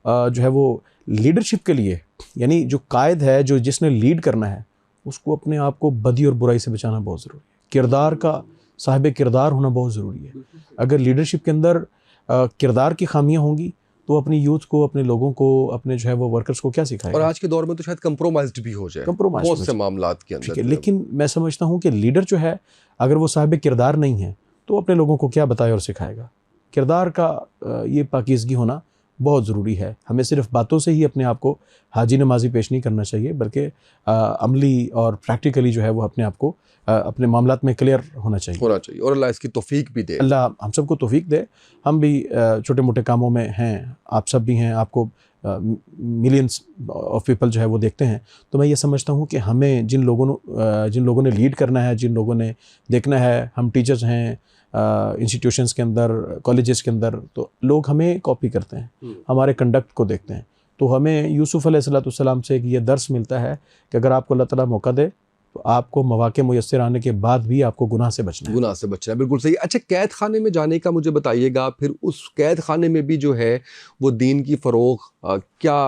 जो है वो लीडरशिप के लिए, यानी जो कायद है, जो जिसने लीड करना है, उसको अपने आप को बदी और बुराई से बचाना बहुत ज़रूरी है। किरदार का साहिब किरदार होना बहुत ज़रूरी है। अगर लीडरशिप के अंदर किरदार की खामियां होंगी तो अपनी यूथ को, अपने लोगों को, अपने जो है वो वर्कर्स को क्या सिखाएगा? और आज के दौर में तो शायद कंप्रोमाइज्ड भी हो जाए बहुत से मामलात के अंदर। ठीक है, लेकिन मैं समझता हूँ कि लीडर जो है अगर वो साहिब किरदार नहीं है तो अपने लोगों को क्या बताए और सिखाएगा? किरदार का ये पाकीज़गी होना बहुत ज़रूरी है। हमें सिर्फ बातों से ही अपने आप को हाजी नमाजी पेश नहीं करना चाहिए, बल्कि अमली और प्रैक्टिकली जो है वो अपने आप को अपने मामलात में क्लियर होना चाहिए। और अल्लाह इसकी तौफीक भी दे। अल्लाह हम सबको तौफीक दे। हम भी छोटे मोटे कामों में हैं, आप सब भी हैं, आपको मिलियंस ऑफ पीपल जो है वो देखते हैं। तो मैं ये समझता हूँ कि हमें जिन लोगों ने लीड करना है, जिन लोगों ने देखना है, हम टीचर्स हैं इंस्टीट्यूशंस के अंदर, कॉलेजेस के अंदर, तो लोग हमें कॉपी करते हैं, हमारे कंडक्ट को देखते हैं। तो हमें यूसुफ अलैहिस्सलाम से ये दर्स मिलता है कि अगर आपको अल्लाह ताला मौका दे तो आपको मौके मुयस्सर आने के बाद भी आपको गुनाह से बचना है। बिल्कुल सही। अच्छा, कैद खाने में जाने का मुझे बताइएगा, फिर उस कैद खाने में भी जो है वो दीन की फ़रोग़ क्या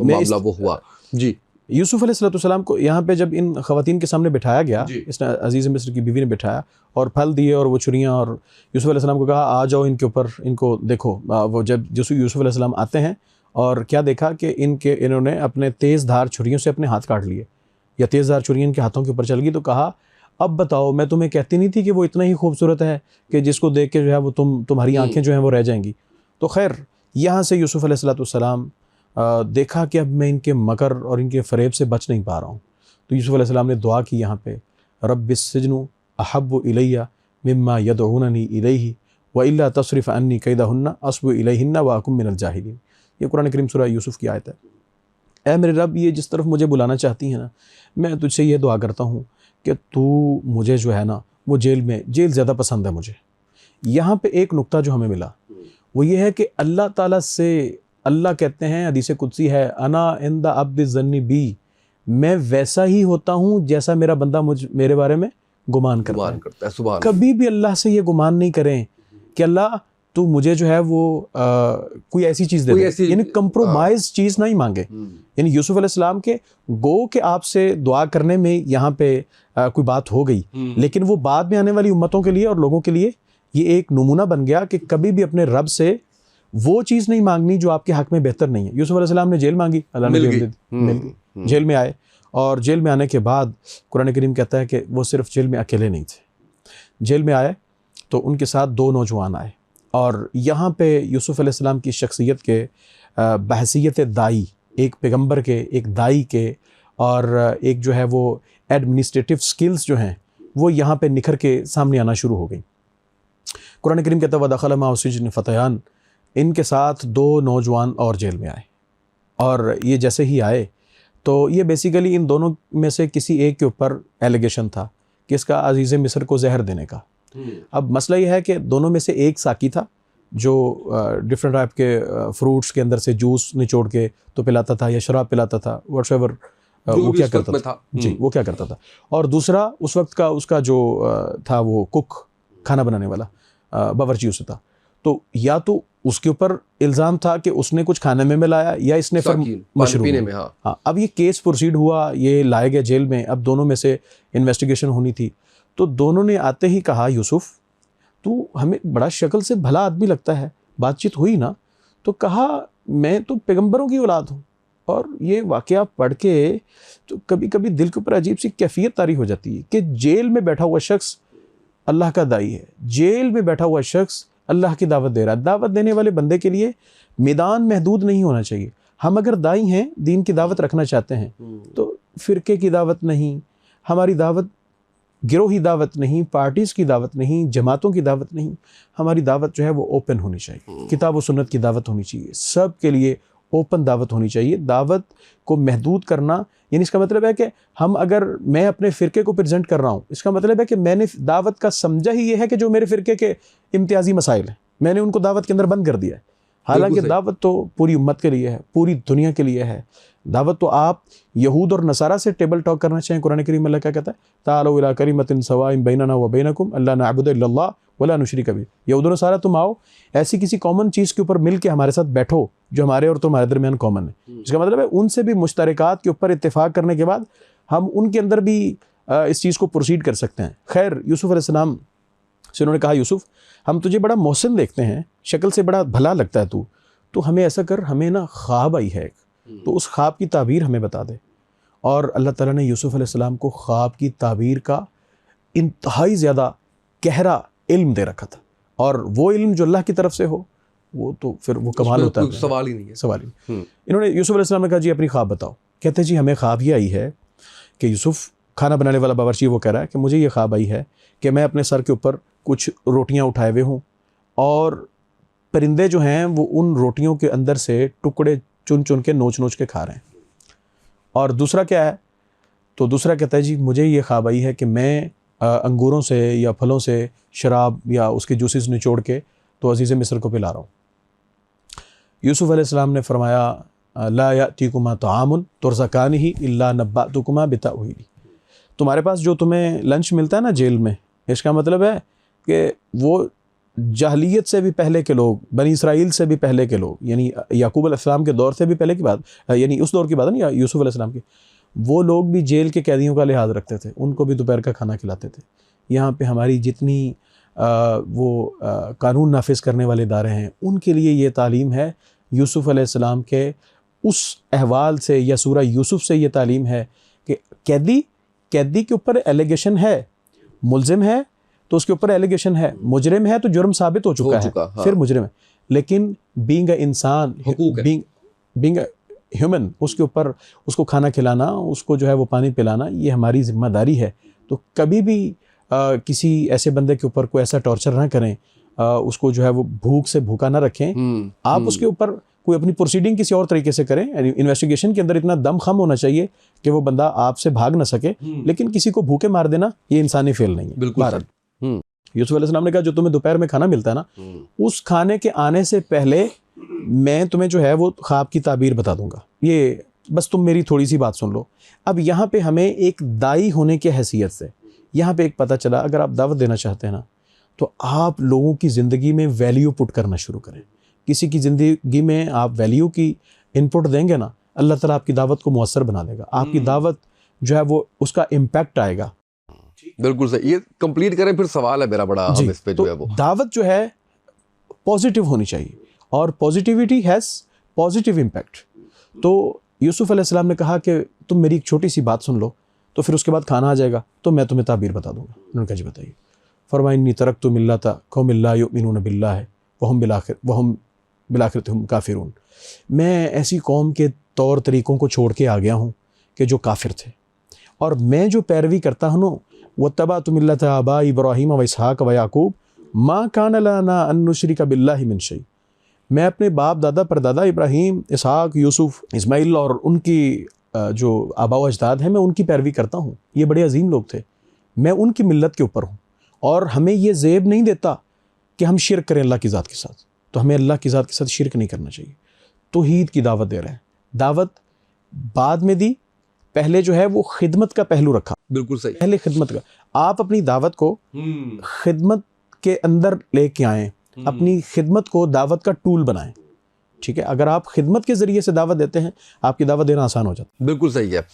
मामला वो हुआ? जी, यूसुफ अलैहिस्सलाम को यहाँ पे जब इन ख़वातीन के सामने बिठाया गया, इसने अजीज़ मिस्र की बीवी ने बिठाया और फल दिए और वो छुरियाँ, और यूसुफ अलैहिस्सलाम को कहा आ जाओ इनके ऊपर, इनको देखो। वो जब यूसुफ अलैहिस्सलाम आते हैं और क्या देखा कि इन्होंने अपने तेज़ धार छुरियों से अपने हाथ काट लिए, या तेज़ धार छुरियाँ इनके हाथों के ऊपर चल गई। तो कहा अब बताओ, मैं तुम्हें कहती नहीं थी कि वो इतना ही खूबसूरत है कि जिसको देख के जो है वो तुम्हारी आंखें जो हैं वो रह जाएंगी। तो खैर यहाँ से यूसुफ अलैहिस्सलाम देखा कि अब मैं इनके मकर और इनके फ़रेब से बच नहीं पा रहा हूँ। तो यूसुफ अलैहिस्सलाम ने दुआ की यहाँ पे, रब्बिस सिजनु अहब्बु इलैया मिम्मा यदऊननी इलैहि व इल्ला तस्रिफ़ अन्नी कैदहुन्ना अस्बु इलैहिन्ना व अकुम मिनल जाहिलीन। ये कुरान करीम सूरह यूसुफ की आयत है। ऐ मेरे रब, ये जिस तरफ मुझे बुलाना चाहती है ना, मैं तुझसे ये दुआ करता हूँ कि तू मुझे जो है ना वो जेल ज़्यादा पसंद है मुझे। यहाँ पे एक नुक्ता जो हमें मिला वो ये है कि अल्लाह ताला से, अल्लाह कहते हैं, हदीस कुदसी है, अना इंदा अब्द ज़न्नी बी, मैं वैसा ही होता हूँ जैसा मेरा बंदा मेरे बारे में गुमान करता है। सुभान। कभी भी अल्लाह से ये गुमान नहीं करें कि अल्लाह तू मुझे जो है वो कोई ऐसी चीज़ दे दे, यानी कंप्रोमाइज चीज़ नहीं मांगे। यानी यूसुफ अलैहिस्सलाम के गो के आपसे दुआ करने में यहाँ पे कोई बात हो गई, लेकिन वो बाद में आने वाली उम्मतों के लिए और लोगों के लिए ये एक नमूना बन गया कि कभी भी अपने रब से वो चीज़ नहीं मांगनी जो आपके हक में बेहतर नहीं है। यूसुफ अलैहिस्सलाम ने जेल मांगी, अल्लाह ने मिल गई। जेल में आए और जेल में आने के बाद कुरान करीम कहता है कि वो सिर्फ जेल में अकेले नहीं थे। जेल में आए तो उनके साथ 2 नौजवान आए, और यहाँ पे यूसुफ अलैहिस्सलाम की शख्सियत के बहसियत दाई, एक पैगंबर के, एक दाई के, और एक जो है वो एडमिनिस्ट्रेटिव स्किल्स जो हैं वो यहाँ पे निखर के सामने आना शुरू हो गई। कुरान करीम कहता है वदखल माअ सिजन फ़तयान, इनके साथ 2 नौजवान और जेल में आए, और ये जैसे ही आए तो ये बेसिकली इन दोनों में से किसी एक के ऊपर एलिगेशन था कि इसका अजीज़ मिस्र को जहर देने का। अब मसला ये है कि दोनों में से एक साकी था जो डिफरेंट टाइप के फ्रूट्स के अंदर से जूस निचोड़ के तो पिलाता था या शराब पिलाता था, व्हाटएवर वो क्या करता था जी, वो क्या करता था। और दूसरा उस वक्त का उसका जो था वो कुक, खाना बनाने वाला, बावर्ची उसे था। तो या तो उसके ऊपर इल्ज़ाम था कि उसने कुछ खाने में मिलाया या इसने फिर मशरूब पीने में। हाँ, अब ये केस प्रोसीड हुआ, ये लाए गए जेल में। अब दोनों में से इन्वेस्टिगेशन होनी थी, तो दोनों ने आते ही कहा यूसुफ तू हमें बड़ा शक्ल से भला आदमी लगता है। बातचीत हुई ना तो कहा मैं तो पैगंबरों की औलाद हूँ। और ये वाक़या पढ़ के तो कभी कभी दिल के ऊपर अजीब सी कैफियत तारी हो जाती है कि जेल में बैठा हुआ शख्स अल्लाह का दाई है, जेल में बैठा हुआ शख्स अल्लाह की दावत दे रहा है। दावत देने वाले बंदे के लिए मैदान महदूद नहीं होना चाहिए। हम अगर दाई हैं, दीन की दावत रखना चाहते हैं, तो फ़िरके की दावत नहीं, हमारी दावत गिरोही दावत नहीं, पार्टीज़ की दावत नहीं, जमातों की दावत नहीं, हमारी दावत जो है वो ओपन होनी चाहिए। किताब व सुन्नत की दावत होनी चाहिए, सब के लिए ओपन दावत होनी चाहिए। दावत को महदूद करना, यानी इसका मतलब है कि मैं अपने फ़िरके को प्रेजेंट कर रहा हूँ, इसका मतलब है कि मैंने दावत का समझा ही ये है कि जो मेरे फ़िरके के इम्तियाज़ी मसाइल हैं मैंने उनको दावत के अंदर बंद कर दिया है। हालांकि दावत तो पूरी उम्मत के लिए है, पूरी दुनिया के लिए है। दावत तो आप यहूद और नसारा से टेबल टॉक करना चाहें, कुरान करीम अल्लाह क्या कहता है, ताअलू इला कलिमतिन सवाइन बैनना व बैनकुम अल्ला नअबुदु इल्लल्लाह वला नुशरिक बिही। यहूद और नसारा तुम आओ, ऐसी किसी कॉमन चीज़ के ऊपर मिल के हमारे साथ बैठो जो हमारे और तुम्हारे दरमियान कॉमन है। इसका मतलब है उनसे भी मुश्तरकात के ऊपर इत्तेफाक करने के बाद हम उनके अंदर भी इस चीज़ को प्रोसीड कर सकते हैं। खैर, यूसुफ अलैहिस्सलाम से उन्होंने कहा, यूसुफ हम तुझे बड़ा मोहसिन देखते हैं, शक्ल से बड़ा भला लगता है तू, तो हमें ऐसा कर, हमें ना ख्वाब आई है, तो उस ख्वाब की ताबीर हमें बता दे। और अल्लाह ताला ने यूसुफ अलैहिस्सलाम को ख्वाब की ताबीर का इंतहाई ज़्यादा गहरा इल्म दे रखा था, और वो इल्म जो अल्लाह की तरफ से हो वो तो फिर वो कमाल होता है, सवाल ही नहीं है, सवाल ही। इन्होंने यूसुफ अलैहिस्सलाम ने कहा, जी अपनी ख्वाब बताओ। कहते जी हमें ख्वाब ये आई है कि यूसुफ, खाना बनाने वाला बावर्ची, वो कह रहा है कि मुझे ये ख्वाब आई है कि मैं अपने सर के ऊपर कुछ रोटियां उठाए हुए हूँ और परिंदे जो हैं वो उन रोटियों के अंदर से टुकड़े चुन चुन के नोच नोच के खा रहे हैं। और दूसरा क्या है, तो दूसरा कहता है जी मुझे ये ख्वाब आई है कि मैं अंगूरों से या फलों से शराब या उसके जूसेस निचोड़ के तो अजीज़ मिस्र को पिला रहा हूँ। यूसुफ अलैहिस्सलाम ने फरमाया, ला यातीकुमा तआमुन तुरज़कानिही इल्ला नब्बअतुकुमा बितावीली। तुम्हारे पास जो तुम्हें लंच मिलता है ना जेल में, इसका मतलब है कि वो जाहलियत से भी पहले के लोग, बनी इसराइल से भी पहले के लोग, यानी याकूब अलैहिस्सलाम के दौर से भी पहले की बात, यानी उस दौर की बात है ना, यूसुफ अलैहिस्सलाम की, वो लोग भी जेल के कैदियों का लिहाज रखते थे, उनको भी दोपहर का खाना खिलाते थे। यहाँ पे हमारी जितनी कानून नाफिज करने वाले इदारे हैं उनके लिए ये तालीम है। यूसुफ अलैहिस्सलाम के उस अहवाल से या सूरा यूसुफ से ये तालीम है कि कैदी के ऊपर एलिगेशन है, मुल्जिम है तो उसके ऊपर एलिगेशन है, मुजरिम है तो जुर्म साबित हो चुका है, हाँ। फिर मुजरिम है, लेकिन बीइंग अ इंसान, बीइंग ह्यूमन, उसके ऊपर उसको खाना खिलाना, उसको जो है वो पानी पिलाना, ये हमारी जिम्मेदारी है। तो कभी भी किसी ऐसे बंदे के ऊपर कोई ऐसा टॉर्चर ना करें, उसको जो है वो भूख से भूखा ना रखें। आप उसके ऊपर कोई अपनी प्रोसीडिंग किसी और तरीके से करें। इन्वेस्टिगेशन के अंदर इतना दम खम होना चाहिए कि वो बंदा आपसे भाग ना सके, लेकिन किसी को भूखे मार देना ये इंसानी फेल नहीं है। बिल्कुल। यूसुफ अलैहिस्सलाम ने कहा, जो तुम्हें दोपहर में खाना मिलता है ना, उस खाने के आने से पहले मैं तुम्हें जो है वो ख्वाब की ताबीर बता दूंगा, ये बस तुम मेरी थोड़ी सी बात सुन लो। अब यहाँ पे हमें एक दाई होने की हैसियत से यहाँ पे एक पता चला, अगर आप दावत देना चाहते हैं ना, तो आप लोगों की ज़िंदगी में वैल्यू पुट करना शुरू करें। किसी की ज़िंदगी में आप वैल्यू की इनपुट देंगे ना, अल्लाह ताला आपकी दावत को मुअस्सर बना देगा। आपकी दावत जो है वो उसका इम्पैक्ट आएगा। बिल्कुल सही। ये कंप्लीट करें, फिर सवाल है मेरा बड़ा, हम इस पे जो है वो दावत जो है पॉजिटिव होनी चाहिए, और पॉजिटिविटी हैज़ पॉजिटिव इम्पैक्ट। तो यूसुफ अलैहिस्सलाम ने कहा कि तुम मेरी एक छोटी सी बात सुन लो, तो फिर उसके बाद खाना आ जाएगा, तो मैं तुम्हें ताबीर बता दूंगा। उन्होंने कहा जी बताइए। फरमाइन्नी तरक्तु मिल्लता कौमिन ला युमिनून बिल्लाहि व हुम बिल-आखिरति हुम काफिरून। मैं ऐसी कौम के तौर तरीक़ों को छोड़ के आ गया हूँ कि जो काफिर थे, और मैं जो पैरवी करता हूँ ना, वत्तबअतु मिल्लता आबाई इब्राहीम व इसहाक़ व याकूब मा कान लना अन नुश्रिका बिल्लाहि मिन शै। मैं अपने बाप दादा परदादा इब्राहीम, इसहाक़, यूसुफ, इस्माइल और उनकी जो आबा व अजदाद हैं, मैं उनकी पैरवी करता हूँ। ये बड़े अजीम लोग थे, मैं उनकी मिल्लत के ऊपर हूँ, और हमें ये ज़ेब नहीं देता कि हम शिरक करें अल्लाह की ज़ात के साथ। तो हमें अल्लाह की ज़ात के साथ शिरक नहीं करना चाहिए। तौहीद की दावत दे रहे हैं। दावत बाद में दी, पहले जो है वो खिदमत का पहलू रखा। बिल्कुल सही। पहले खिदमत का, आप अपनी दावत को खिदमत के अंदर लेके आएँ, अपनी खिदमत को दावत का टूल बनाएं। ठीक है, अगर आप खिदमत के ज़रिए से दावत देते हैं, आपकी दावत देना आसान हो जाता है। बिल्कुल सही है।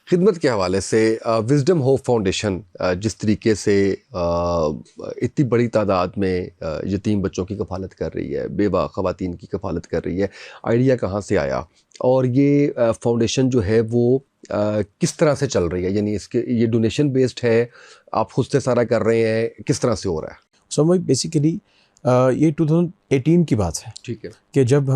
खिदमत के हवाले से विजडम होप फाउंडेशन जिस तरीके से इतनी बड़ी तादाद में यतीम बच्चों की कफ़ालत कर रही है, बेवा ख़वातीन की कफ़ालत कर रही है, आइडिया कहाँ से आया, और ये फाउंडेशन जो है वो किस तरह से चल रही है, यानी ये डोनेशन बेस्ड है, आप खुद से सारा कर रहे हैं, किस तरह से हो रहा है? सो बेसिकली ये 2018 की बात है। ठीक है, कि जब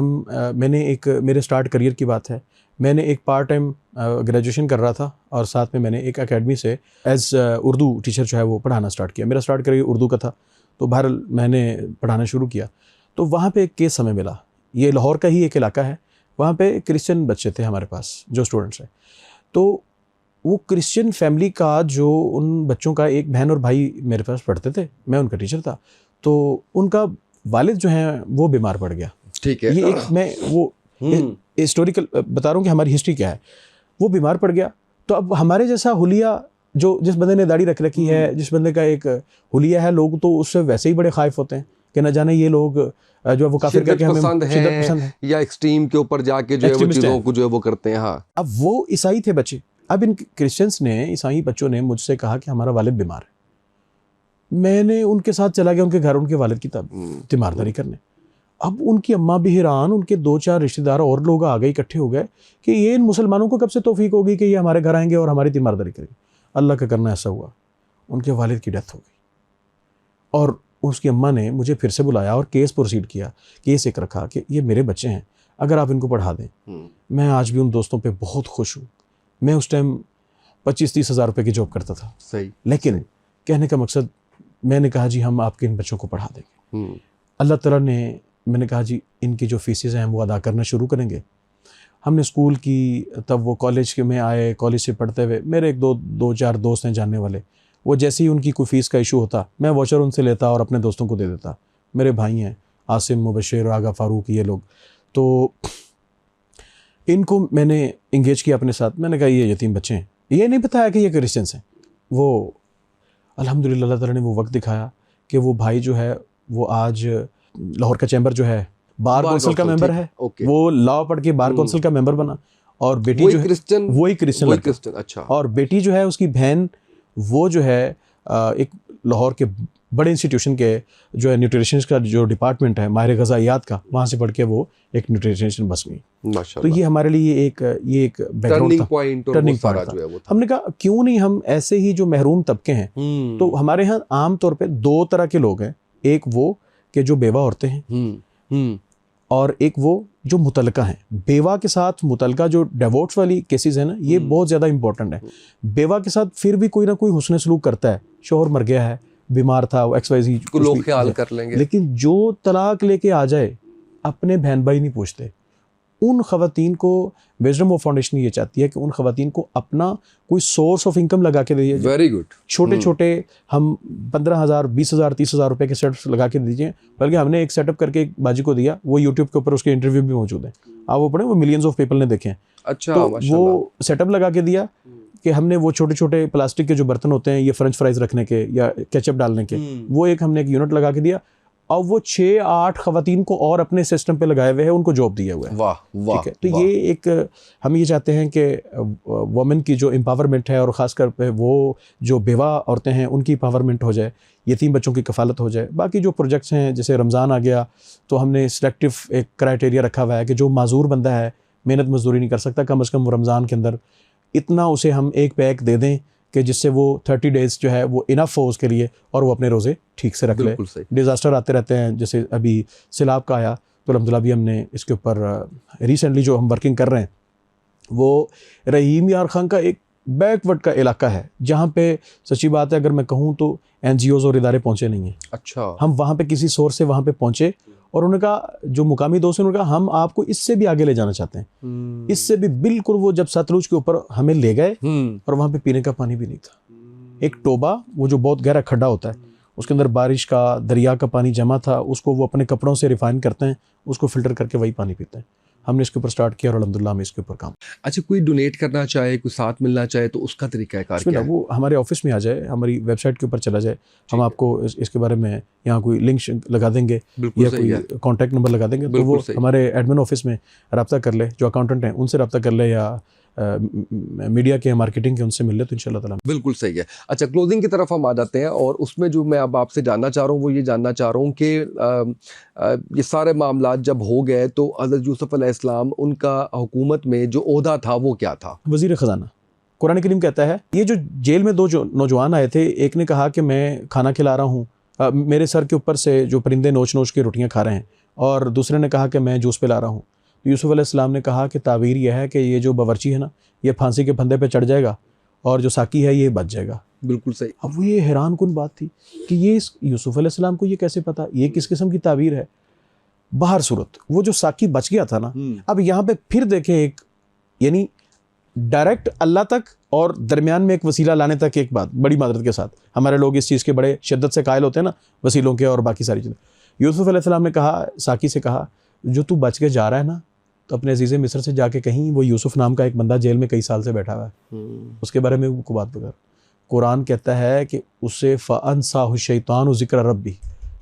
मैंने मेरे स्टार्ट करियर की बात है, मैंने एक पार्ट टाइम ग्रेजुएशन कर रहा था और साथ में मैंने एक एकेडमी से एज उर्दू टीचर जो है वो पढ़ाना स्टार्ट किया। मेरा स्टार्ट करिए उर्दू का था, तो बहरहाल मैंने पढ़ाना शुरू किया। तो वहाँ पे एक केस हमें मिला, ये लाहौर का ही एक इलाका है, वहाँ पे क्रिश्चियन बच्चे थे हमारे पास जो स्टूडेंट्स हैं। तो वो क्रिश्चियन फैमिली का जो उन बच्चों का एक बहन और भाई मेरे पास पढ़ते थे, मैं उनका टीचर था। तो उनका वालिद जो है वो बीमार पड़ गया। ठीक है, ये एक मैं वो हिस्टोरिकल बता रहा हूँ कि हमारी हिस्ट्री क्या है। वो बीमार पड़ गया, तो अब हमारे जैसा हुलिया जो जिस बंदे ने दाढ़ी रख रखी है, जिस बंदे का एक हुलिया है, लोग तो उससे वैसे ही बड़े खाइफ होते हैं कि न जाने ये लोग जो है वो काफिर करके हमें शिद्दत पसंद है या एक्सट्रीम के ऊपर जाके जो है वो चीज़ों को जो है वो करते हैं। हाँ, अब वो ईसाई थे बच्चे। अब इन क्रिश्चियंस ने, ईसाई बच्चों ने मुझसे कहा कि हमारा वालिद बीमार है। मैंने उनके साथ चला गया उनके घर, उनके वालिद की तीमारदारी करने। अब उनकी अम्मा भी हैरान, उनके 2-4 रिश्तेदार और लोग आ गए, इकट्ठे हो गए कि ये इन मुसलमानों को कब से तौफीक होगी कि ये हमारे घर आएंगे और हमारी तीमारदारी करेंगे। अल्लाह का करना ऐसा हुआ, उनके वालिद की डेथ हो गई। और उसकी अम्मा ने मुझे फिर से बुलाया और केस प्रोसीड किया, केस एक रखा कि ये मेरे बच्चे हैं, अगर आप इनको पढ़ा दें। मैं आज भी उन दोस्तों पे बहुत खुश हूँ। मैं उस टाइम 25-30 हज़ार रुपये की जॉब करता था। सही, लेकिन सही। कहने का मकसद, मैंने कहा जी हम आपके इन बच्चों को पढ़ा देंगे। अल्लाह ताला ने, मैंने कहा जी इनकी जो फीसेस हैं हम वो अदा करना शुरू करेंगे। हमने स्कूल की, तब वो कॉलेज के में आए, कॉलेज से पढ़ते हुए मेरे एक दो चार दोस्त हैं जानने वाले, वो जैसे ही उनकी कोई फ़ीस का इशू होता मैं वॉचर उनसे लेता और अपने दोस्तों को दे देता। मेरे भाई हैं आसिम, मुबशिर, आगा, फ़ारूक, ये लोग। तो इनको मैंने इंगेज किया अपने साथ। मैंने कहा ये यतीम बच्चे हैं, ये नहीं बताया कि ये क्रिश्चियंस हैं। वो अल्हम्दुलिल्लाह अल्लाह ताला ने वो वक्त दिखाया कि वो भाई जो है वो आज लाहौर का चैम्बर जो है बार कौंसिल का मेंबर है। वो लॉ पढ़ के बार कौंसिल का मेंबर बना। और बेटी जो है वही क्रिश्चियन। अच्छा। और बेटी जो है उसकी बहन, वो जो है एक लाहौर के बड़े इंस्टीट्यूशन के जो है न्यूट्रिशन का जो डिपार्टमेंट है, माहिर ग़िज़ाइयात का, वहाँ से पढ़ के वो एक न्यूट्रिशन बस गई। तो ये हमारे लिए एक बैकग्राउंड था, टर्निंग पॉइंट था। हमने कहा क्यों नहीं हम ऐसे ही जो महरूम तबके हैं, तो हमारे यहाँ आम तौर पे 2 तरह के लोग हैं। एक वो कि जो बेवा औरतें हैं, और एक वो जो मुतलका हैं। बेवा के साथ मुतलका जो डिवोर्स वाली केसेस है ना, ये बहुत ज़्यादा इंपॉर्टेंट है। बेवा के साथ फिर भी कोई ना कोई हुस्न सलूक करता है, शोहर मर गया है, बीमार था, वो XYZ लोग ख्याल कर लेंगे। लेकिन जो तलाक लेके आ जाए, अपने बहन भाई नहीं पूछते। उन ख़वातीन को विजडम ऑफ फाउंडेशन ये चाहती है कि उन ख़वातीन को अपना कोई सोर्स ऑफ इनकम लगा के दीजिए। Very good. छोटे छोटे हम 15,000, 20,000, 30,000 रुपये के सेटअप्स लगा के दीजिए। बल्कि हमने एक सेटअप करके एक बाजी को दिया, वो यूट्यूब के ऊपर उसके इंटरव्यू भी मौजूद है, आप वो पढ़ें, वो मिलियंस ऑफ पीपल ने देखे हैं। अच्छा, तो वो सेटअप लगा के दिया कि हमने वो छोटे छोटे प्लास्टिक के जो बर्तन होते हैं ये फ्रेंच फ्राइज रखने के या केचप डालने के, वो एक हमने एक यूनिट लगा के दिया। और वो 6-8 ख़वातीन को और अपने सिस्टम पे लगाए हुए हैं, उनको जॉब दिया हुआ है। वाह वाह। ठीक है, तो ये एक हम ये चाहते हैं कि वुमेन की जो एम्पावरमेंट है, और ख़ासकर पे वो जो बेवा औरतें हैं उनकी एम्पावरमेंट हो जाए, यतीम बच्चों की कफ़ालत हो जाए। बाकी जो प्रोजेक्ट्स हैं, जैसे रमज़ान आ गया तो हमने सिलेक्टिव एक क्राइटेरिया रखा हुआ है कि जो माजूर बंदा है, मेहनत मजदूरी नहीं कर सकता, कम अज़ कम वो रमज़ान के अंदर इतना उसे हम एक पैक दे दें कि जिससे वो 30 डेज़ जो है वो इनफ हो उसके लिए, और वो अपने रोज़े ठीक से रख ले। डिज़ास्टर आते रहते हैं, जैसे अभी सैलाब का आया, तो अल्हम्दुलिल्लाह भी हमने इसके ऊपर रिसेंटली जो हम वर्किंग कर रहे हैं, वो रहीम यार खान का एक बैकवर्ड का इलाका है, जहाँ पे सच्ची बात है अगर मैं कहूँ तो NGOs और इदारे पहुँचे नहीं हैं। अच्छा। हम वहाँ पे किसी सोर्स से वहाँ पे पहुँचे, और उन्होंने कहा, जो मुकामी दोस्त हैं, उन्होंने कहा हम आपको इससे भी आगे ले जाना चाहते हैं। इससे भी बिल्कुल वो जब सतलुज के ऊपर हमें ले गए, और वहाँ पे पीने का पानी भी नहीं था। एक टोबा, वो जो बहुत गहरा खड्डा होता है, उसके अंदर बारिश का, दरिया का पानी जमा था, उसको वो अपने कपड़ों से रिफाइन करते हैं, उसको फिल्टर करके वही पानी पीते हैं। हमने इसके ऊपर स्टार्ट किया और अल्हम्दुलिल्लाह हम इसके ऊपर काम। अच्छा, कोई डोनेट करना चाहे, कोई साथ मिलना चाहे, तो उसका तरीक़ाकार क्या है? वो हमारे ऑफिस में आ जाए, हमारी वेबसाइट के ऊपर चला जाए, हम आपको इसके बारे में यहाँ कोई लिंक लगा देंगे या कोई कॉन्टैक्ट नंबर लगा देंगे, तो वो हमारे एडमिन ऑफिस में रब्ता कर ले, जो अकाउंटेंट हैं उनसे रब्ता कर ले, या मीडिया के मार्केटिंग के उनसे मिल ले, तो इंशाल्लाह ताला। बिल्कुल सही है। अच्छा, क्लोजिंग की तरफ हम आ जाते हैं, और उसमें जो मैं अब आपसे जानना चाह रहा हूँ वो ये जानना चाह रहा हूँ कि ये सारे मामला जब हो गए तो हज़रत यूसुफ अलैहिस्सलाम, उनका हुकूमत में जो ओहदा था वो क्या था? वज़ीर ख़ज़ाना। कुरान करीम कहता है, ये जो जेल में 2 जो नौजवान आए थे, एक ने कहा कि मैं खाना खिला रहा हूँ, मेरे सर के ऊपर से जो परिंदे नोच नोच के रोटियाँ खा रहे हैं, और दूसरे ने कहा कि मैं जूस पिला रहा हूँ। तो यूसुफ अलैहिस्सलाम ने कहा कि ताबीर यह है कि ये जो बावर्ची है ना, ये फांसी के फंदे पे चढ़ जाएगा और जो साकी है ये बच जाएगा। बिल्कुल सही। अब वो ये हैरान कुन बात थी कि ये यूसुफ अलैहिस्सलाम को ये कैसे पता, ये किस किस्म की ताबीर है। बाहर सूरत वो जो साकी बच गया था ना, अब यहाँ पे फिर देखें एक, यानी डायरेक्ट अल्लाह तक और दरमियान में एक वसीला लाने तक एक बात बड़ी मादरत के साथ। हमारे लोग इस चीज़ के बड़े शिद्दत से कायल होते हैं ना, वसीलों के और बाकी सारी चीज़ें। यूसुफ अलैहिस्सलाम ने कहा, साकी से कहा, जो तू बच के जा रहा है ना, तो अपने अजीज़ मिस्र से जाके कहीं वो यूसुफ नाम का एक बंदा जेल में कई साल से बैठा हुआ है, उसके बारे में को बात कर। कुरान कहता है कि उसे फ़अनसाहु शैतानु ज़िक्र रब्बी,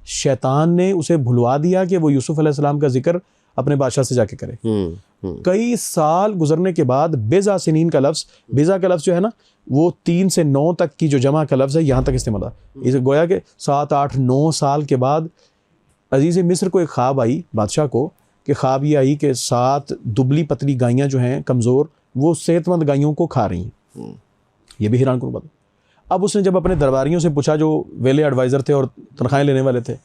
शैतान ने उसे भुलवा दिया कि वो यूसुफ अलैहिस्सलाम का जिक्र अपने बादशाह से जाके करे। कई साल गुजरने के बाद बेजा सिनीन का लफ्ज़, बेजा का लफ्ज़ जो है ना, वो 3 से 9 तक की जो जमा का लफ्ज़ है, यहाँ तक इस्तेमाल है। इसे गोया कि 7, 8, 9 साल के बाद अजीज़ मिस्र को एक ख्वाब आई, बादशाह को, कि ख्वाब ये आई कि 7 दुबली पतली गायें जो हैं कमज़ोर, वो सेहतमंद गायों को खा रही हैं। ये भी हैरान करो बात। अब उसने जब अपने दरबारियों से पूछा, जो वेले एडवाइज़र थे और तनख्वाहें लेने वाले थे,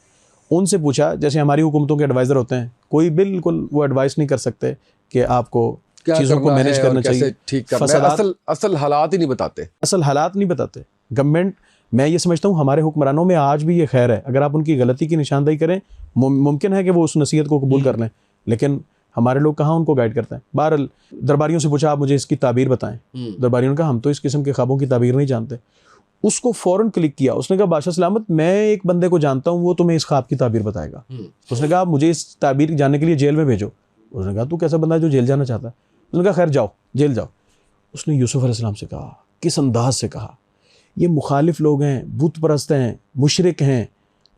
उनसे पूछा, जैसे हमारी हुकूमतों के एडवाइज़र होते हैं, कोई बिल्कुल वो एडवाइस नहीं कर सकते कि आपको चीज़ों को मैनेज करना चाहिए, ठीक करना है। असल हालात ही नहीं बताते, असल हालात नहीं बताते गवर्नमेंट। मैं ये समझता हूँ हमारे हुक्मरानों में आज भी ये खैर है, अगर आप उनकी गलती की निशानदेही करें, मुमकिन है कि वो उस नसीहत को कबूल कर लें, लेकिन हमारे लोग कहाँ उनको गाइड करते हैं। बहरहाल दरबारियों से पूछा, आप मुझे इसकी ताबीर बताएं। दरबारियों ने कहा, हम तो इस किस्म के ख्वाबों की ताबीर नहीं जानते। उसको फ़ौरन क्लिक किया, उसने कहा, बादशाह सलामत, मैं एक बंदे को जानता हूँ, वो तुम्हें इस ख्वाब की ताबीर बताएगा। उसने कहा, आप मुझे इस ताबीर जानने के लिए जेल में भेजो। उसने कहा, तू कैसा बंदा है जो जेल जाना चाहता है? उसने कहा, खैर जाओ, जेल जाओ। उसने यूसुफ अलैहिस्सलाम से कहा, किस अंदाज से कहा, ये मुखालिफ लोग हैं, बुत परस्त हैं, मुशरिक हैं,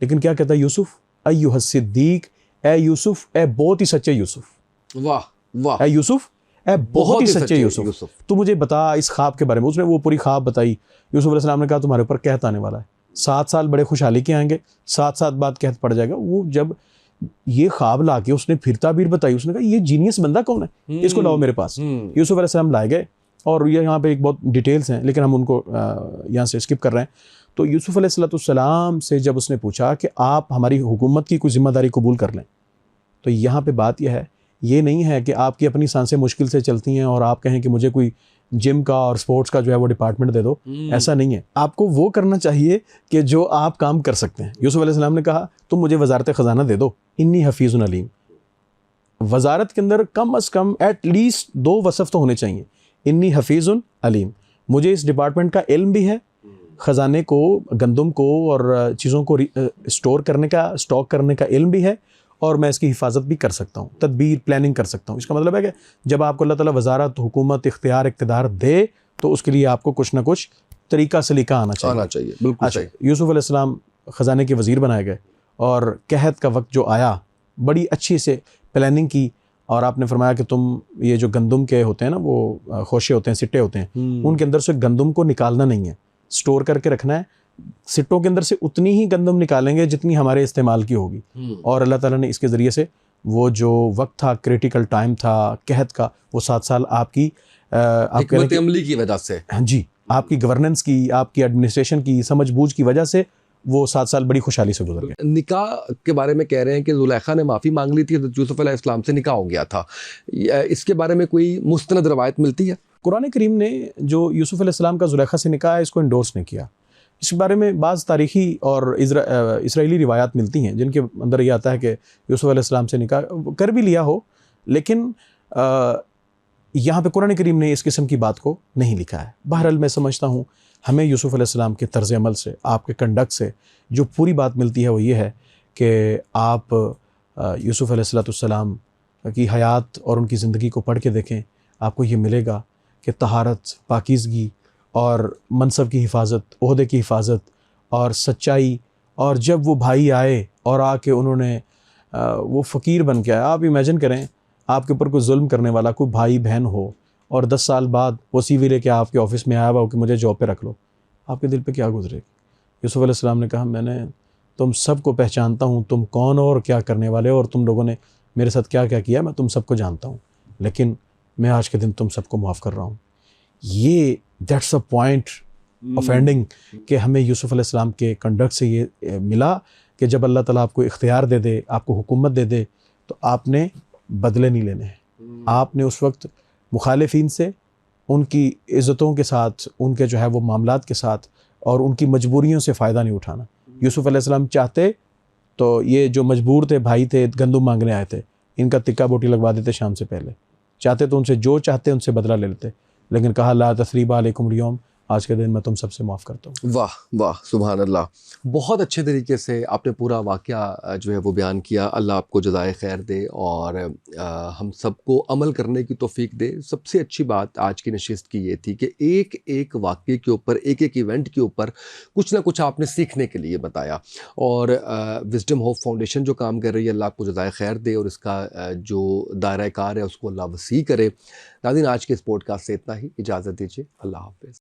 लेकिन क्या कहता है यूसुफ, अय्युहस सिद्दीक, ए यूसुफ, ए बहुत ही सच्चे यूसुफ, वाह वाह, ए यूसुफ, ए बहुत ही सच्चे यूसुफ, तू मुझे बता इस ख्वाब के बारे में। उसने वो पूरी ख्वाब बताई। यूसुफ अलैहिस्सलाम ने कहा, तुम्हारे ऊपर कहत आने वाला है, 7 साल बड़े खुशहाली के आएंगे, 7 साल बाद कहत पड़ जाएगा। वो जब ये ख्वाब ला के उसने फिर ताबीर बताई, उसने कहा, ये जीनियस बंदा कौन है, इसको लाओ मेरे पास। यूसुफ अलैहिस्सलाम लाए गए, और ये यहाँ पे एक बहुत डिटेल्स हैं, लेकिन हम उनको यहाँ से स्किप कर रहे हैं। तो यूसुफ अलैहिस्सलाम से जब उसने पूछा कि आप हमारी हुकूमत की कोई जिम्मेदारी कबूल कर लें, तो यहाँ पे बात यह है, ये नहीं है कि आपकी अपनी सांसें मुश्किल से चलती हैं और आप कहें कि मुझे कोई जिम का और स्पोर्ट्स का जो है वो डिपार्टमेंट दे दो। ऐसा नहीं है, आपको वो करना चाहिए कि जो आप काम कर सकते हैं। यूसुफ अलैहिस्सलाम ने कहा, तुम मुझे वजारत ख़जाना दे दो, इन्नी हफीज़ुन अलीम। वजारत के अंदर कम अज़ कम एटलीस्ट 2 वसफ़ तो होने चाहिए, इन्नी हफीज़ुन अलीम। मुझे इस डिपार्टमेंट का इल्म भी है, ख़जाने को, गंदम को और चीज़ों को स्टोर करने का, स्टॉक करने का इल्म भी है, और मैं इसकी हिफाजत भी कर सकता हूँ, तदबीर प्लानिंग कर सकता हूँ। इसका मतलब है कि जब आपको अल्लाह ताला वजारत, हुकूमत, इख्तियार, इक़्तिदार दे, तो उसके लिए आपको कुछ ना कुछ तरीका सलीका आना चाहिए। बिल्कुल सही। यूसुफ अलैहिस्सलाम ख़जाने के वज़ीर बनाए गए, और कहत का वक्त जो आया, बड़ी अच्छी से प्लानिंग की, और आपने फरमाया कि तुम ये जो गंदम के होते हैं ना, वो खोशे होते हैं, सिट्टे होते हैं, उनके अंदर से गंदम को निकालना नहीं है, स्टोर करके रखना है। सिट्टों के अंदर से उतनी ही गंदम निकालेंगे जितनी हमारे इस्तेमाल की होगी। और अल्लाह ताला ने इसके ज़रिए से वो जो वक्त था, क्रिटिकल टाइम था कहत का, वो 7 साल आपकी हिकमत अमली की वजह से, हाँ जी, आपकी गवर्नेंस की, आपकी एडमिनिस्ट्रेशन की समझबूझ की वजह से वो 7 साल बड़ी खुशहाली से गुजर गए। निकाह के बारे में कह रहे हैं कि जुलेखा ने माफ़ी मांग ली थी, तो यूसुफ अलैहिस्सलाम से निकाह हो गया था। इसके बारे में कोई मुस्तनद रवायत मिलती है? कुरान करीम ने जो यूसुफ अलैहिस्सलाम का जुलेखा से निकाह है, इसको इंडोर्स नहीं किया। इस बारे में बाज़ तारीख़ी और इसराइली रिवायात मिलती हैं, जिनके अंदर ये आता है कि यूसुफ अलैहिस्सलाम से निकाह कर भी लिया हो, लेकिन यहाँ पे कुरान करीम ने इस किस्म की बात को नहीं लिखा है। बहरहाल मैं समझता हूँ हमें यूसुफ अलैहिस्सलाम के तर्ज़ अमल से, आपके कंडक्ट से जो पूरी बात मिलती है वो ये है कि आप यूसुफ अलैहिस्सलाम की हयात और उनकी ज़िंदगी को पढ़ के देखें, आपको ये मिलेगा कि तहारत, पाकीज़गी और मनसब की हिफाजत, ओहदे की हिफाजत और सच्चाई, और जब वो भाई आए और आके उन्होंने वो फ़कीर बन के आए। आप इमेजिन करें, आपके ऊपर कोई जुल्म करने वाला कोई भाई बहन हो, और 10 साल बाद वो CV लेके आपके ऑफ़िस में आया हुआ हो कि मुझे जॉब पे रख लो, आपके दिल पे क्या गुजरेगी? यूसुफ अलैहिस्सलाम ने कहा, मैंने तुम सबको पहचानता हूँ, तुम कौन हो और क्या करने वाले हो, और तुम लोगों ने मेरे साथ क्या क्या किया, मैं तुम सबको जानता हूँ, लेकिन मैं आज के दिन तुम सबको माफ़ कर रहा हूँ। ये that's a point of ending कि हमें यूसुफ अलैहिस्सलाम के कंडक्ट से ये मिला कि जब अल्लाह ताला आपको इख्तियार दे दे, आपको हुकूमत दे दे, तो आपने बदले नहीं लेने हैं, आपने उस वक्त मुखालिफिन से, उनकी इज़्ज़तों के साथ, उनके जो है वो मामलात के साथ और उनकी मजबूरियों से फ़ायदा नहीं उठाना। यूसुफ़ अलैहिस्सलाम चाहते तो ये जो मजबूर थे भाई थे, गंदुम मांगने आए थे, इनका तिक्का बोटी लगवा देते शाम से पहले। चाहते तो उनसे जो चाहते उनसे बदला ले लेते, लेकिन कहा ला तसरीबा अलैकुम अल-यौम, आज के दिन मैं तुम सबसे माफ़ करता हूँ। वाह वाह, सुभान अल्लाह। बहुत अच्छे तरीके से आपने पूरा वाक़या जो है वो बयान किया। अल्लाह आपको जज़ाए खैर दे और हम सबको अमल करने की तौफ़ीक दे। सबसे अच्छी बात आज की नशिस्त की ये थी कि एक एक वाक़ये के ऊपर, एक एक इवेंट के ऊपर कुछ ना कुछ आपने सीखने के लिए बताया। और विज़डम होप फाउंडेशन जो काम कर रही है, अल्लाह आपको जज़ाए खैर दे और इसका जो दायरा कार है उसको अल्लाह वसी करे। नाज़रीन, आज के इस पॉडकास्ट से इतना ही। इजाज़त दीजिए। अल्लाह हाफ़िज़।